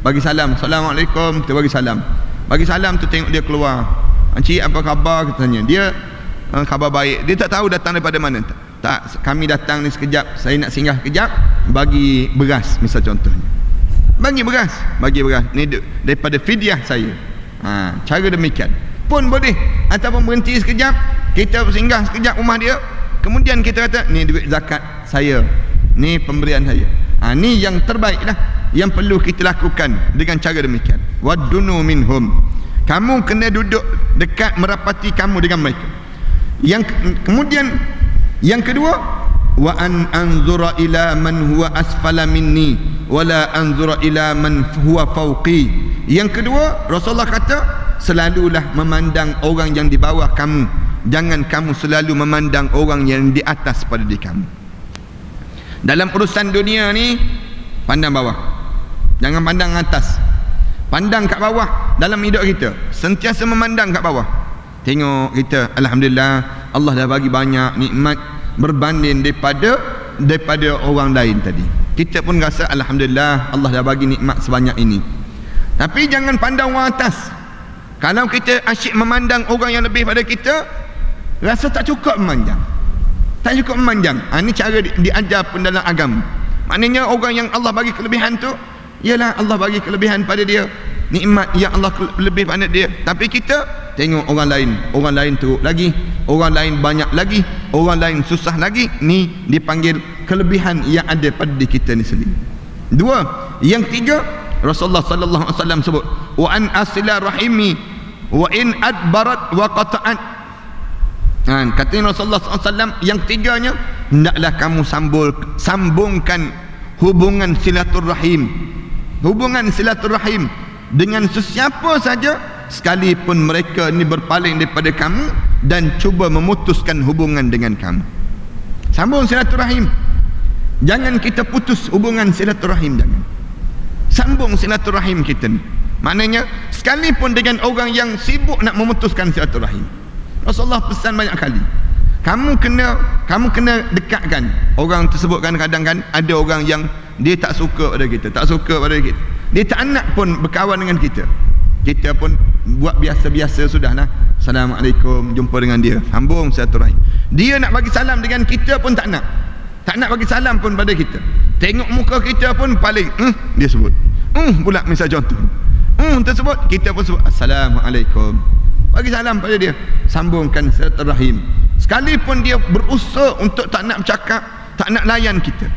bagi salam, Assalamualaikum, kita bagi salam. Bagi salam tu tengok dia keluar, "Encik apa khabar?" kita tanya. Dia khabar baik. Dia tak tahu datang daripada mana. Tak, kami datang ni sekejap, saya nak singgah sekejap, bagi beras misal contohnya. Bagi beras ni daripada fidyah saya. Cara demikian pun boleh. Ataupun berhenti sekejap, kita singgah sekejap rumah dia, kemudian kita kata, ni duit zakat saya, ni pemberian saya. Ni yang terbaik lah, yang perlu kita lakukan dengan cara demikian. Wadunu minhum, kamu kena duduk dekat, merapati kamu dengan mereka. Kemudian yang kedua, wa an anzura ila man huwa asfala minni wala anzura ila man huwa fawqi. Yang kedua, Rasulullah kata selalulah memandang orang yang di bawah kamu, jangan kamu selalu memandang orang yang di atas pada diri kamu. Dalam urusan dunia ni, pandang bawah, jangan pandang atas. Pandang kat bawah dalam hidup kita, sentiasa memandang kat bawah. Tengok kita, alhamdulillah, Allah dah bagi banyak nikmat berbanding daripada orang lain tadi. Kita pun rasa alhamdulillah, Allah dah bagi nikmat sebanyak ini. Tapi jangan pandang orang atas. Kalau kita asyik memandang orang yang lebih pada kita, rasa tak cukup memandang. Tak cukup memandang. Ini cara diajar pun dalam agama. Maknanya orang yang Allah bagi kelebihan tu, ialah Allah bagi kelebihan pada dia, nikmat yang Allah lebih pada dia. Tapi kita tengok orang lain teruk lagi, orang lain banyak lagi, orang lain susah lagi. Ni dipanggil kelebihan yang ada pada diri kita ni sendiri. Dua. Yang tiga, Rasulullah sallallahu alaihi wasallam sebut, wa an asila rahimi wa in adbarat wa qata'at. Kata Rasulullah SAW, yang tiganya, hendaklah kamu sambungkan hubungan silaturrahim. Hubungan silaturrahim dengan sesiapa saja, sekalipun mereka ni berpaling daripada kamu dan cuba memutuskan hubungan dengan kamu. Sambung silaturahim. Jangan kita putus hubungan silaturahim, jangan. Sambung silaturahim kita ni. Maknanya sekalipun dengan orang yang sibuk nak memutuskan silaturahim. Rasulullah pesan banyak kali, kamu kena dekatkan orang tersebut. Kadang-kadang kan ada orang yang dia tak suka pada kita, dia tak nak pun berkawan dengan kita. Kita pun buat biasa-biasa sudahlah, Assalamualaikum, jumpa dengan dia, sambung silaturahim. Dia nak bagi salam dengan kita pun tak nak bagi salam pun pada kita. Tengok muka kita pun paling dia sebut pula misal contoh tersebut, kita pun sebut Assalamualaikum, bagi salam pada dia, sambungkan silaturahim. Sekalipun dia berusaha untuk tak nak bercakap, tak nak layan kita.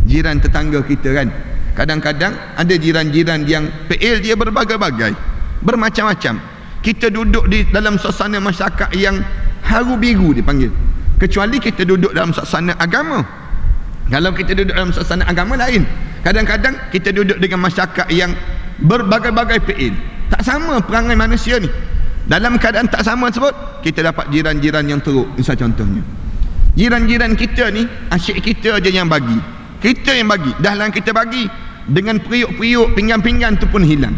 Jiran tetangga kita kan, kadang-kadang ada jiran-jiran yang PL dia berbagai-bagai, bermacam-macam. Kita duduk di dalam suasana masyarakat yang haru biru dipanggil, kecuali kita duduk dalam suasana agama. Kalau kita duduk dalam suasana agama lain. Kadang-kadang kita duduk dengan masyarakat yang berbagai-bagai PL, tak sama perangai manusia ni. Dalam keadaan tak sama tersebut, kita dapat jiran-jiran yang teruk. Misal contohnya, jiran-jiran kita ni asyik kita je yang bagi, kita yang bagi, dah lah kita bagi, dengan periuk-periuk, pinggan-pinggan tu pun hilang.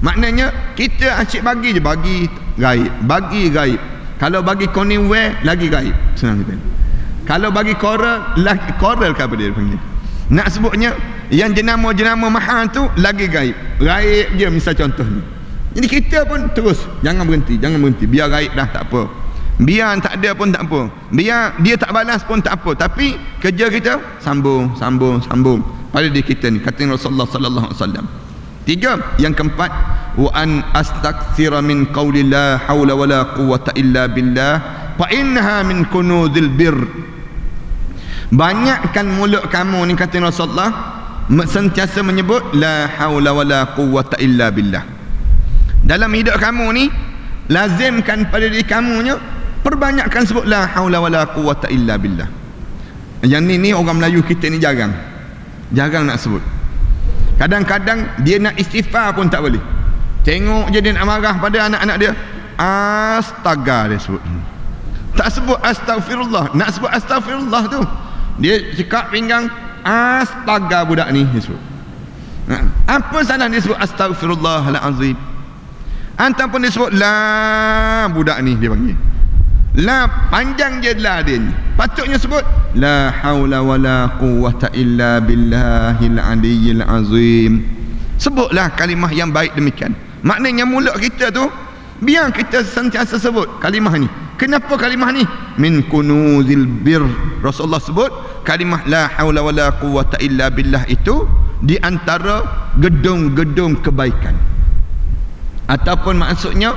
Maknanya kita asyik bagi je, bagi gaib. Kalau bagi koneware lagi gaib. Senang kita. Kalau bagi koral, lagi koral ke apa dia panggil, nak sebutnya yang jenama-jenama mahal tu lagi gaib je misal contohnya. Jadi kita pun terus jangan berhenti, biar gaib dah tak apa, biar tak ada pun tak apa, biar dia tak balas pun tak apa, tapi kerja kita sambung pada diri kita ni, kata Rasulullah sallallahu alaihi wasallam. 3, yang keempat, wa an astakthira min qawli la haula wala quwwata illa billah fa innaha min kunuzil bir. Banyakkan mulut kamu ni, kata Rasulullah, sentiasa menyebut la haula wala quwwata illa billah. Dalam hidup kamu ni, lazimkan pada diri kamunya, perbanyakkan sebut la haula wala quwwata illa billah. Yang ni orang Melayu kita ni jarang nak sebut. Kadang-kadang dia nak istighfar pun tak boleh. Tengok je dia nak marah pada anak-anak dia, astaga dia sebut. Tak sebut astagfirullah. Nak sebut astagfirullah tu, dia cekak pinggang, astaga budak ni dia sebut. Apa salah dia sebut astagfirullahalazim? Ataupun dia sebut la, budak ni dia panggil la, panjang je la dia ni. Patutnya sebut la haula wala quwwata illa billahil aliyyil azim. Sebutlah kalimah yang baik demikian. Maknanya mulut kita tu biar kita sentiasa sebut kalimah ni. Kenapa kalimah ni? Min kunuzil bir. Rasulullah sebut kalimah la haula wala quwwata illa billah itu di antara gedung-gedung kebaikan, ataupun maksudnya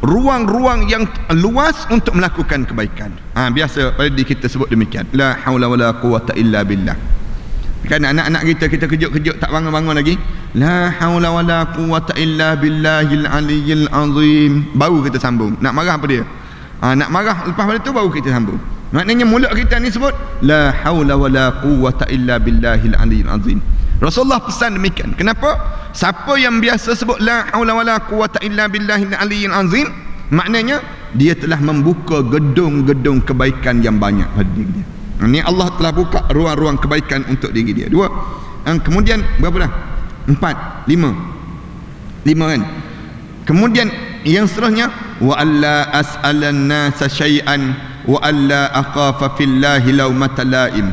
ruang-ruang yang luas untuk melakukan kebaikan. Biasa pada diri kita sebut demikian, la haula wala quwwata illa billah. Kan anak-anak kita kejut-kejut tak bangun-bangun lagi, la haula wala quwwata illa billahil aliyyil azim, baru kita sambung. Nak marah apa dia? Nak marah lepas pada tu baru kita sambung. Maknanya mulut kita ni sebut la haula wala quwwata illa billahil aliyyil azim. Rasulullah pesan demikian. Kenapa? Siapa yang biasa sebut la haula wala quwwata illa billahil aliyyil azim, maknanya dia telah membuka gedung-gedung kebaikan yang banyak pada diri dia. Ini Allah telah buka ruang-ruang kebaikan untuk diri dia. 2. Kemudian berapa dah? 4, 5 kan. Kemudian yang seterusnya, wa alla as'alan nasa syai'an wa alla akhafa fillahi laumata laim.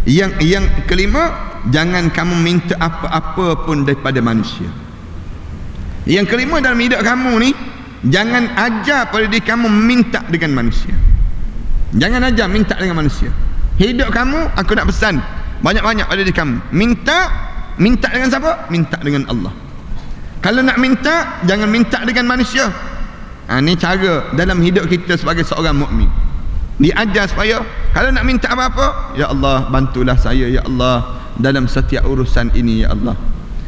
Yang kelima, jangan kamu minta apa-apa pun daripada manusia. Yang kelima dalam hidup kamu ni, jangan ajar pada diri kamu minta dengan manusia. Jangan ajar minta dengan manusia. Hidup kamu, aku nak pesan banyak-banyak pada diri kamu, minta dengan siapa? Minta dengan Allah. Kalau nak minta, jangan minta dengan manusia. Ini cara dalam hidup kita sebagai seorang mukmin. Diajar supaya kalau nak minta apa-apa, ya Allah bantulah saya ya Allah dalam setiap urusan ini ya Allah.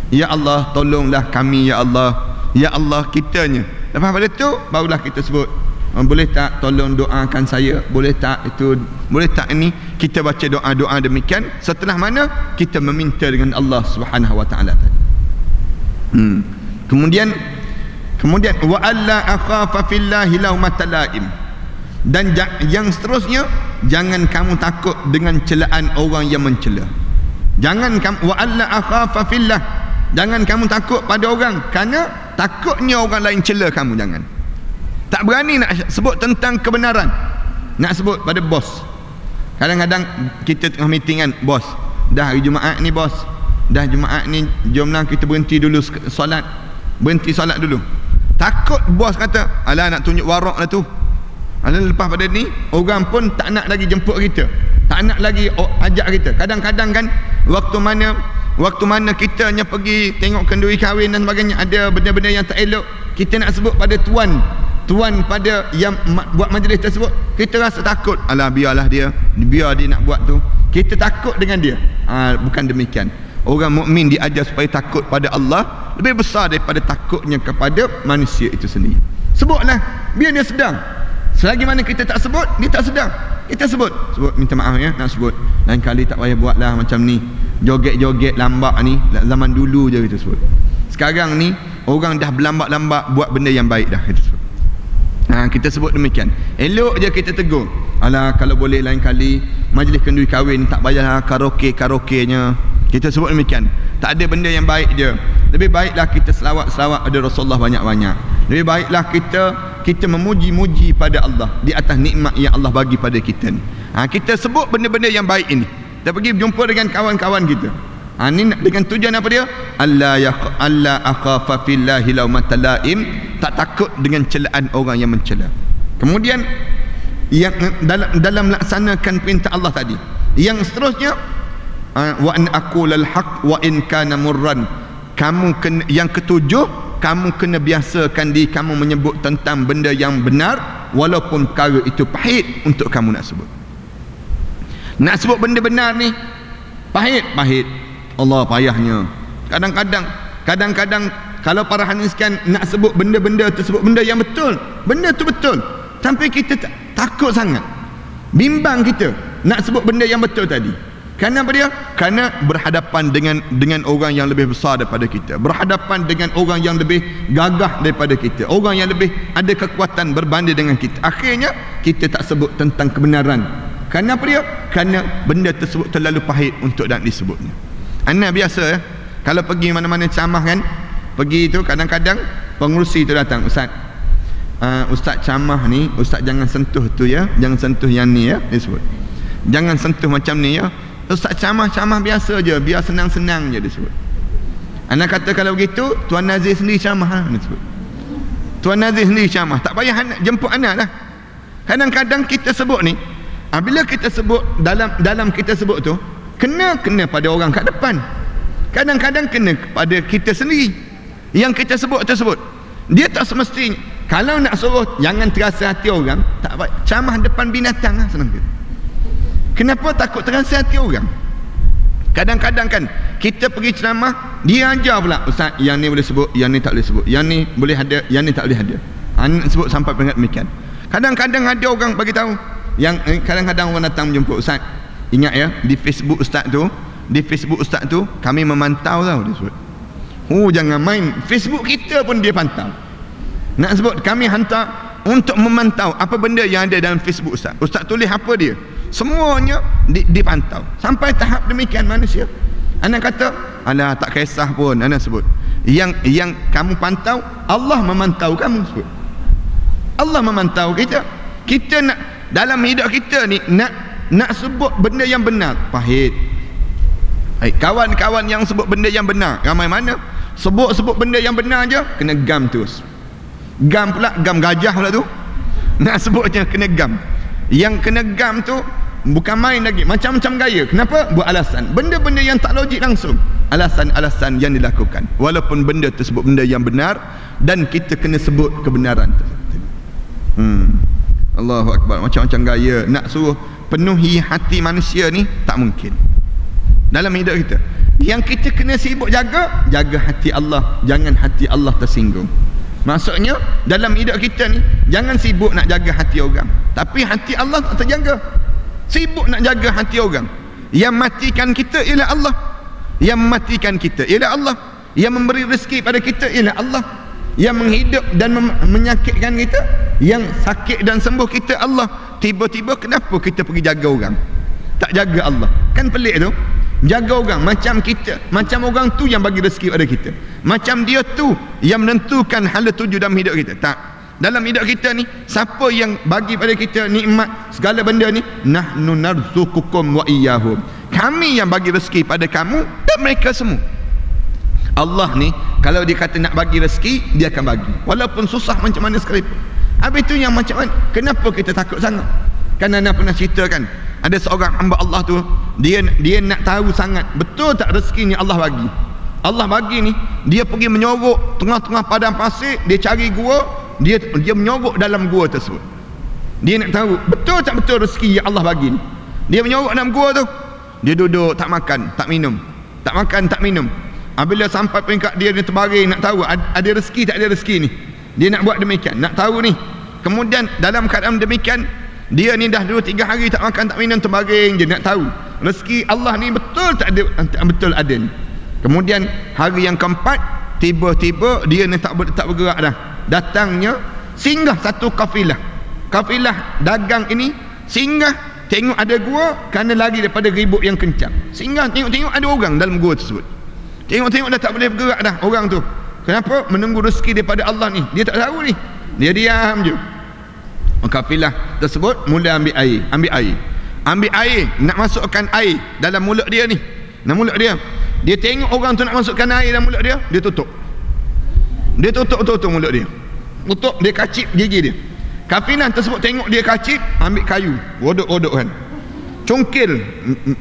Ya Allah tolonglah kami ya Allah. Ya Allah kitanya. Lepas pada tu barulah kita sebut, boleh tak tolong doakan saya, boleh tak itu, boleh tak ini, kita baca doa-doa demikian. Setelah mana kita meminta dengan Allah Subhanahu wa taala tadi. Kemudian wa alla akhafa fillahi laumata laim. Dan yang seterusnya, jangan kamu takut dengan celaan orang yang mencela. Jangan kamu wa alla akhafa fillah, jangan kamu takut pada orang kerana takutnya orang lain cela kamu. Jangan, tak berani nak sebut tentang kebenaran, nak sebut pada bos. Kadang-kadang kita tengah meeting kan, bos, dah hari Jumaat ni bos, dah Jumaat ni jomlah kita berhenti dulu solat, berhenti solat dulu. Takut bos kata, alah nak tunjuk warak lah tu, Lepas pada ni, orang pun tak nak lagi jemput kita, tak nak lagi ajak kita. Kadang-kadang kan waktu mana kita hanya pergi tengok kenduri kahwin dan sebagainya, ada benda-benda yang tak elok, kita nak sebut pada tuan pada yang buat majlis tersebut, kita rasa takut. Alah, biar dia nak buat tu, kita takut dengan dia. Bukan demikian. Orang mukmin diajar supaya takut pada Allah lebih besar daripada takutnya kepada manusia itu sendiri. Sebutlah, biar dia sedang. Selagi mana kita tak sebut, dia tak sedang. Kita sebut, minta maaf ya, nak sebut, lain kali tak payah buat lah macam ni, joget-joget lambak ni, zaman dulu je kita sebut. Sekarang ni orang dah berlambak-lambak buat benda yang baik dah, kita sebut. Kita sebut demikian. Elok je kita tegur. Alah, kalau boleh lain kali majlis kenduri kahwin tak payah karaoke-nya. Kita sebut demikian. Tak ada benda yang baik je. Lebih baiklah kita selawat-selawat pada Rasulullah banyak-banyak. Lebih baiklah kita memuji-muji pada Allah di atas nikmat yang Allah bagi pada kita ni. Kita sebut benda-benda yang baik ini. Kita pergi jumpa dengan kawan-kawan kita. Ini dengan tujuan apa dia? Allah akhafa fillahi laumata laim, tak takut dengan celaan orang yang mencela. Kemudian yang dalam melaksanakan perintah Allah tadi, yang seterusnya, wa an aqulal haq wa in kana murran. Yang ketujuh, kamu kena biasakan diri kamu menyebut tentang benda yang benar walaupun perkara itu pahit untuk kamu nak sebut. Nak sebut benda benar ni pahit. Allah, payahnya. Kadang-kadang kalau para haniskan nak sebut benda-benda tersebut, benda yang betul, benda tu betul, sampai kita takut sangat, bimbang kita nak sebut benda yang betul tadi. Kerana apa dia? Kerana berhadapan dengan orang yang lebih besar daripada kita, berhadapan dengan orang yang lebih gagah daripada kita, orang yang lebih ada kekuatan berbanding dengan kita. Akhirnya kita tak sebut tentang kebenaran. Kerana apa dia? Kerana benda tersebut terlalu pahit untuk nak disebutnya. Anak biasa kalau pergi mana-mana ceramah kan, pergi tu kadang-kadang pengurusi tu datang, Ustaz, Ustaz ceramah ni, Ustaz jangan sentuh tu ya, jangan sentuh yang ni ya, dia sebut. Jangan sentuh macam ni ya. Ustaz ceramah biasa je, biar senang-senang je, dia sebut. Anak kata kalau begitu Tuan Nazir sendiri ceramah, dia sebut. Tuan Nazir sendiri ceramah, tak payah anak jemput anak lah. Kadang-kadang kita sebut ni, bila kita sebut dalam kita sebut tu, kena pada orang kat depan. Kadang-kadang kena pada kita sendiri. Yang kita sebut tersebut, dia tak semestinya. Kalau nak suruh jangan terasa hati orang, tak apa, ceramah depan binatang lah, senang dia. Kenapa takut terasa hati orang? Kadang-kadang kan kita pergi ceramah, dia ajar pula, Ustaz yang ni boleh sebut, yang ni tak boleh sebut, yang ni boleh ada, yang ni tak boleh ada. Sebut sampai peringkat demikian. Kadang-kadang ada orang bagi tahu, yang kadang-kadang orang datang menjemput, Ustaz, ingat ya, di Facebook Ustaz tu kami memantau tau, dia sebut. Jangan main, Facebook kita pun dia pantau. Nak sebut kami hantar untuk memantau apa benda yang ada dalam Facebook Ustaz. Ustaz tulis apa dia, semuanya dipantau. Sampai tahap demikian manusia. Anak kata, alah tak kisah pun, anak sebut. Yang kamu pantau, Allah memantau kamu, sebut. Allah memantau kita. Kita nak dalam hidup kita ni nak sebut benda yang benar, pahit. Kawan-kawan yang sebut benda yang benar ramai mana? Sebut benda yang benar je kena gam terus. Gam pula, gam gajah pula tu. Nak sebutnya kena gam. Yang kena gam tu bukan main lagi, macam-macam gaya. Kenapa? Buat alasan. Benda-benda yang tak logik langsung. Alasan-alasan yang dilakukan. Walaupun benda tersebut benda yang benar, dan kita kena sebut kebenaran tersebut. Allahu Akbar. Macam-macam gaya nak suruh penuhi hati manusia ni tak mungkin dalam hidup kita. Yang kita kena sibuk jaga hati Allah, jangan hati Allah tersinggung. Maksudnya dalam hidup kita ni jangan sibuk nak jaga hati orang, tapi hati Allah tak terjaga. Sibuk nak jaga hati orang. Yang matikan kita ialah Allah, yang mematikan kita ialah Allah, yang memberi rezeki pada kita ialah Allah, yang menghidup dan menyakitkan kita, yang sakit dan sembuh kita Allah. Tiba-tiba kenapa kita pergi jaga orang, tak jaga Allah? Kan pelik tu. Jaga orang macam kita, macam orang tu yang bagi rezeki pada kita, macam dia tu yang menentukan hala tuju dalam hidup kita. Tak. Dalam hidup kita ni, siapa yang bagi pada kita nikmat segala benda ni? Nahnu narzuqukum wa iyyahum. Kami yang bagi rezeki pada kamu dan mereka semua. Allah ni kalau dia kata nak bagi rezeki, dia akan bagi walaupun susah macam mana sekalipun. Habis tu yang macam mana? Kenapa kita takut sangat? Kan Ana pernah ceritakan, ada seorang hamba Allah tu, dia nak tahu sangat betul tak rezeki ni Allah bagi. Allah bagi ni, dia pergi menyorok tengah-tengah padang pasir, dia cari gua, dia menyorok dalam gua tersebut. Dia nak tahu betul tak betul rezeki yang Allah bagi ni. Dia menyorok dalam gua tu, dia duduk tak makan, tak minum, tak makan, tak minum. Apabila sampai peringkat dia terbaring nak tahu ada rezeki tak ada rezeki ni, dia nak buat demikian, nak tahu ni. Kemudian dalam keadaan demikian, dia ni dah 2-3 hari tak makan tak minum, terbaring je nak tahu rezeki Allah ni betul tak ada, betul ada ni. Kemudian hari yang keempat, tiba-tiba dia ni tak bergerak dah. Datangnya singgah satu kafilah dagang ini, singgah tengok ada gua, kerana lagi daripada ribut yang kencang. Singgah tengok ada orang dalam gua tersebut. Tengok dah tak boleh bergerak dah orang tu. Kenapa? Menunggu rezeki daripada Allah ni. Dia tak tahu ni. Dia diam je. Kafilah tersebut mula ambil air, nak masukkan air dalam mulut dia ni. Dalam mulut dia. Dia tengok orang tu nak masukkan air dalam mulut dia, dia tutup. Dia tutup mulut dia. Tutup, dia kacip gigi dia. Kafilah tersebut tengok dia kacip, ambil kayu, rodok-rodok kan. Congkil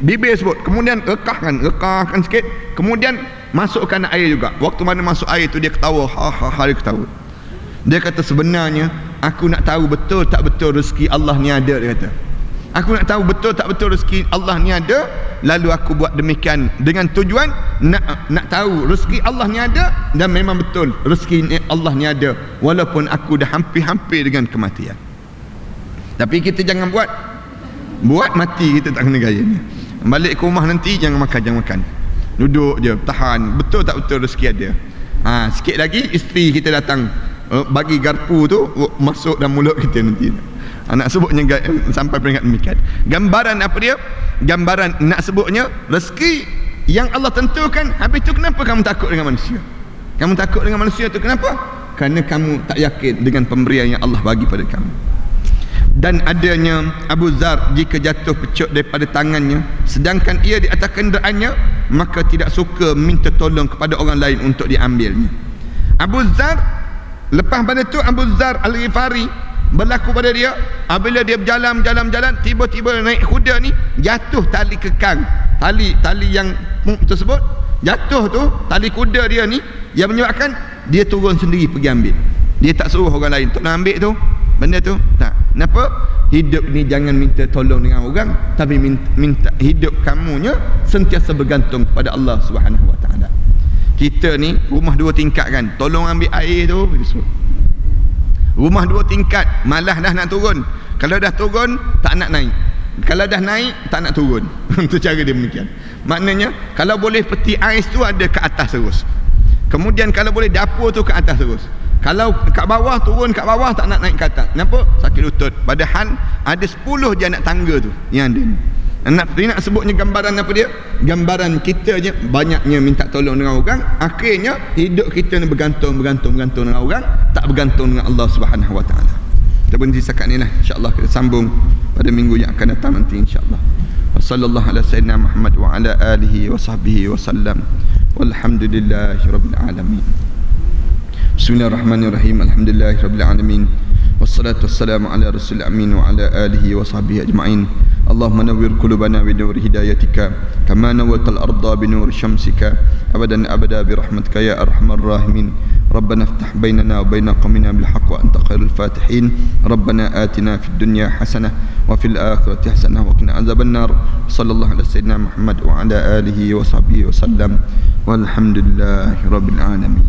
bibir tersebut, kemudian rekahkan sikit, kemudian masukkan air juga. Waktu mana masuk air tu dia ketawa, dia ketawa. Dia kata, sebenarnya aku nak tahu betul tak betul rezeki Allah ni ada. Dia kata, aku nak tahu betul tak betul rezeki Allah ni ada, lalu aku buat demikian dengan tujuan nak tahu rezeki Allah ni ada, dan memang betul rezeki Allah ni ada, walaupun aku dah hampir-hampir dengan kematian. Tapi kita jangan buat mati kita tak kena gaya ni. Balik ke rumah nanti jangan makan, duduk je, tahan. Betul tak betul rezeki ada. Sikit lagi isteri kita datang, bagi garpu tu masuk dalam mulut kita nanti. Nak sebutnya sampai peringkat demikian. Gambaran apa dia? Gambaran nak sebutnya rezeki yang Allah tentukan. Habis tu kenapa kamu takut dengan manusia? Kamu takut dengan manusia tu kenapa? Kerana kamu tak yakin dengan pemberian yang Allah bagi pada kamu. Dan adanya Abu Zar, jika jatuh pecut daripada tangannya sedangkan ia di atas kenderaannya, maka tidak suka minta tolong kepada orang lain untuk diambilnya. Abu Zar, lepas pada tu Abu Zar Al-Ghifari berlaku pada dia, apabila dia berjalan, tiba-tiba naik kuda ni, jatuh tali kekang, tali yang tersebut jatuh tu, tali kuda dia ni, yang menyebabkan dia turun sendiri pergi ambil. Dia tak suruh orang lain untuk nak ambil tu benda tu. Tak. Kenapa? Hidup ni jangan minta tolong dengan orang, tapi minta hidup kamunya sentiasa bergantung pada Allah Subhanahu Wa Taala. Kita ni rumah 2 tingkat kan, tolong ambil air tu, rumah 2 tingkat, malah dah nak turun. Kalau dah turun tak nak naik, kalau dah naik tak nak turun. Itu cara dia demikian. Maknanya kalau boleh peti ais tu ada ke atas terus, kemudian kalau boleh dapur tu ke atas terus. Kalau kat bawah, turun kat bawah, tak nak naik ke atas. Kenapa? Sakit lutut. Padahal ada 10 je anak tangga tu yang ada ni. Nak sebutnya gambaran apa dia? Gambaran kita je banyaknya minta tolong dengan orang, akhirnya hidup kita ni bergantung dengan orang, tak bergantung dengan Allah Subhanahu Wa Taala. Kita berhenti setakat ni lah. InsyaAllah kita sambung pada minggu yang akan datang nanti, insyaAllah. Wassallallahu ala sayyidina Muhammad wa ala alihi wa sahbihi wa sallam. Walhamdulillahi rabbil alamin. Bismillahirrahmanirrahim. Alhamdulillahirabbil alamin. Wassalatu wassalamu ala rasulil amin wa ala alihi wa sahbihi ajma'in. Allahumma nawwir qulubana bi nur hidayatika kama nawwartal arda bi nur syamsika abadan abada bi rahmatika ya arhamar rahimin. Rabbana iftah bainana wa baina qaumina bil haqq wa anta khairul fatihin. Rabbana atina fid dunya hasanah wa fil akhirati hasanah wa qina azabannar. Sallallahu ala sayyidina Muhammad wa ala alihi wa sahbihi wa sallam. Walhamdulillahirabbil alamin.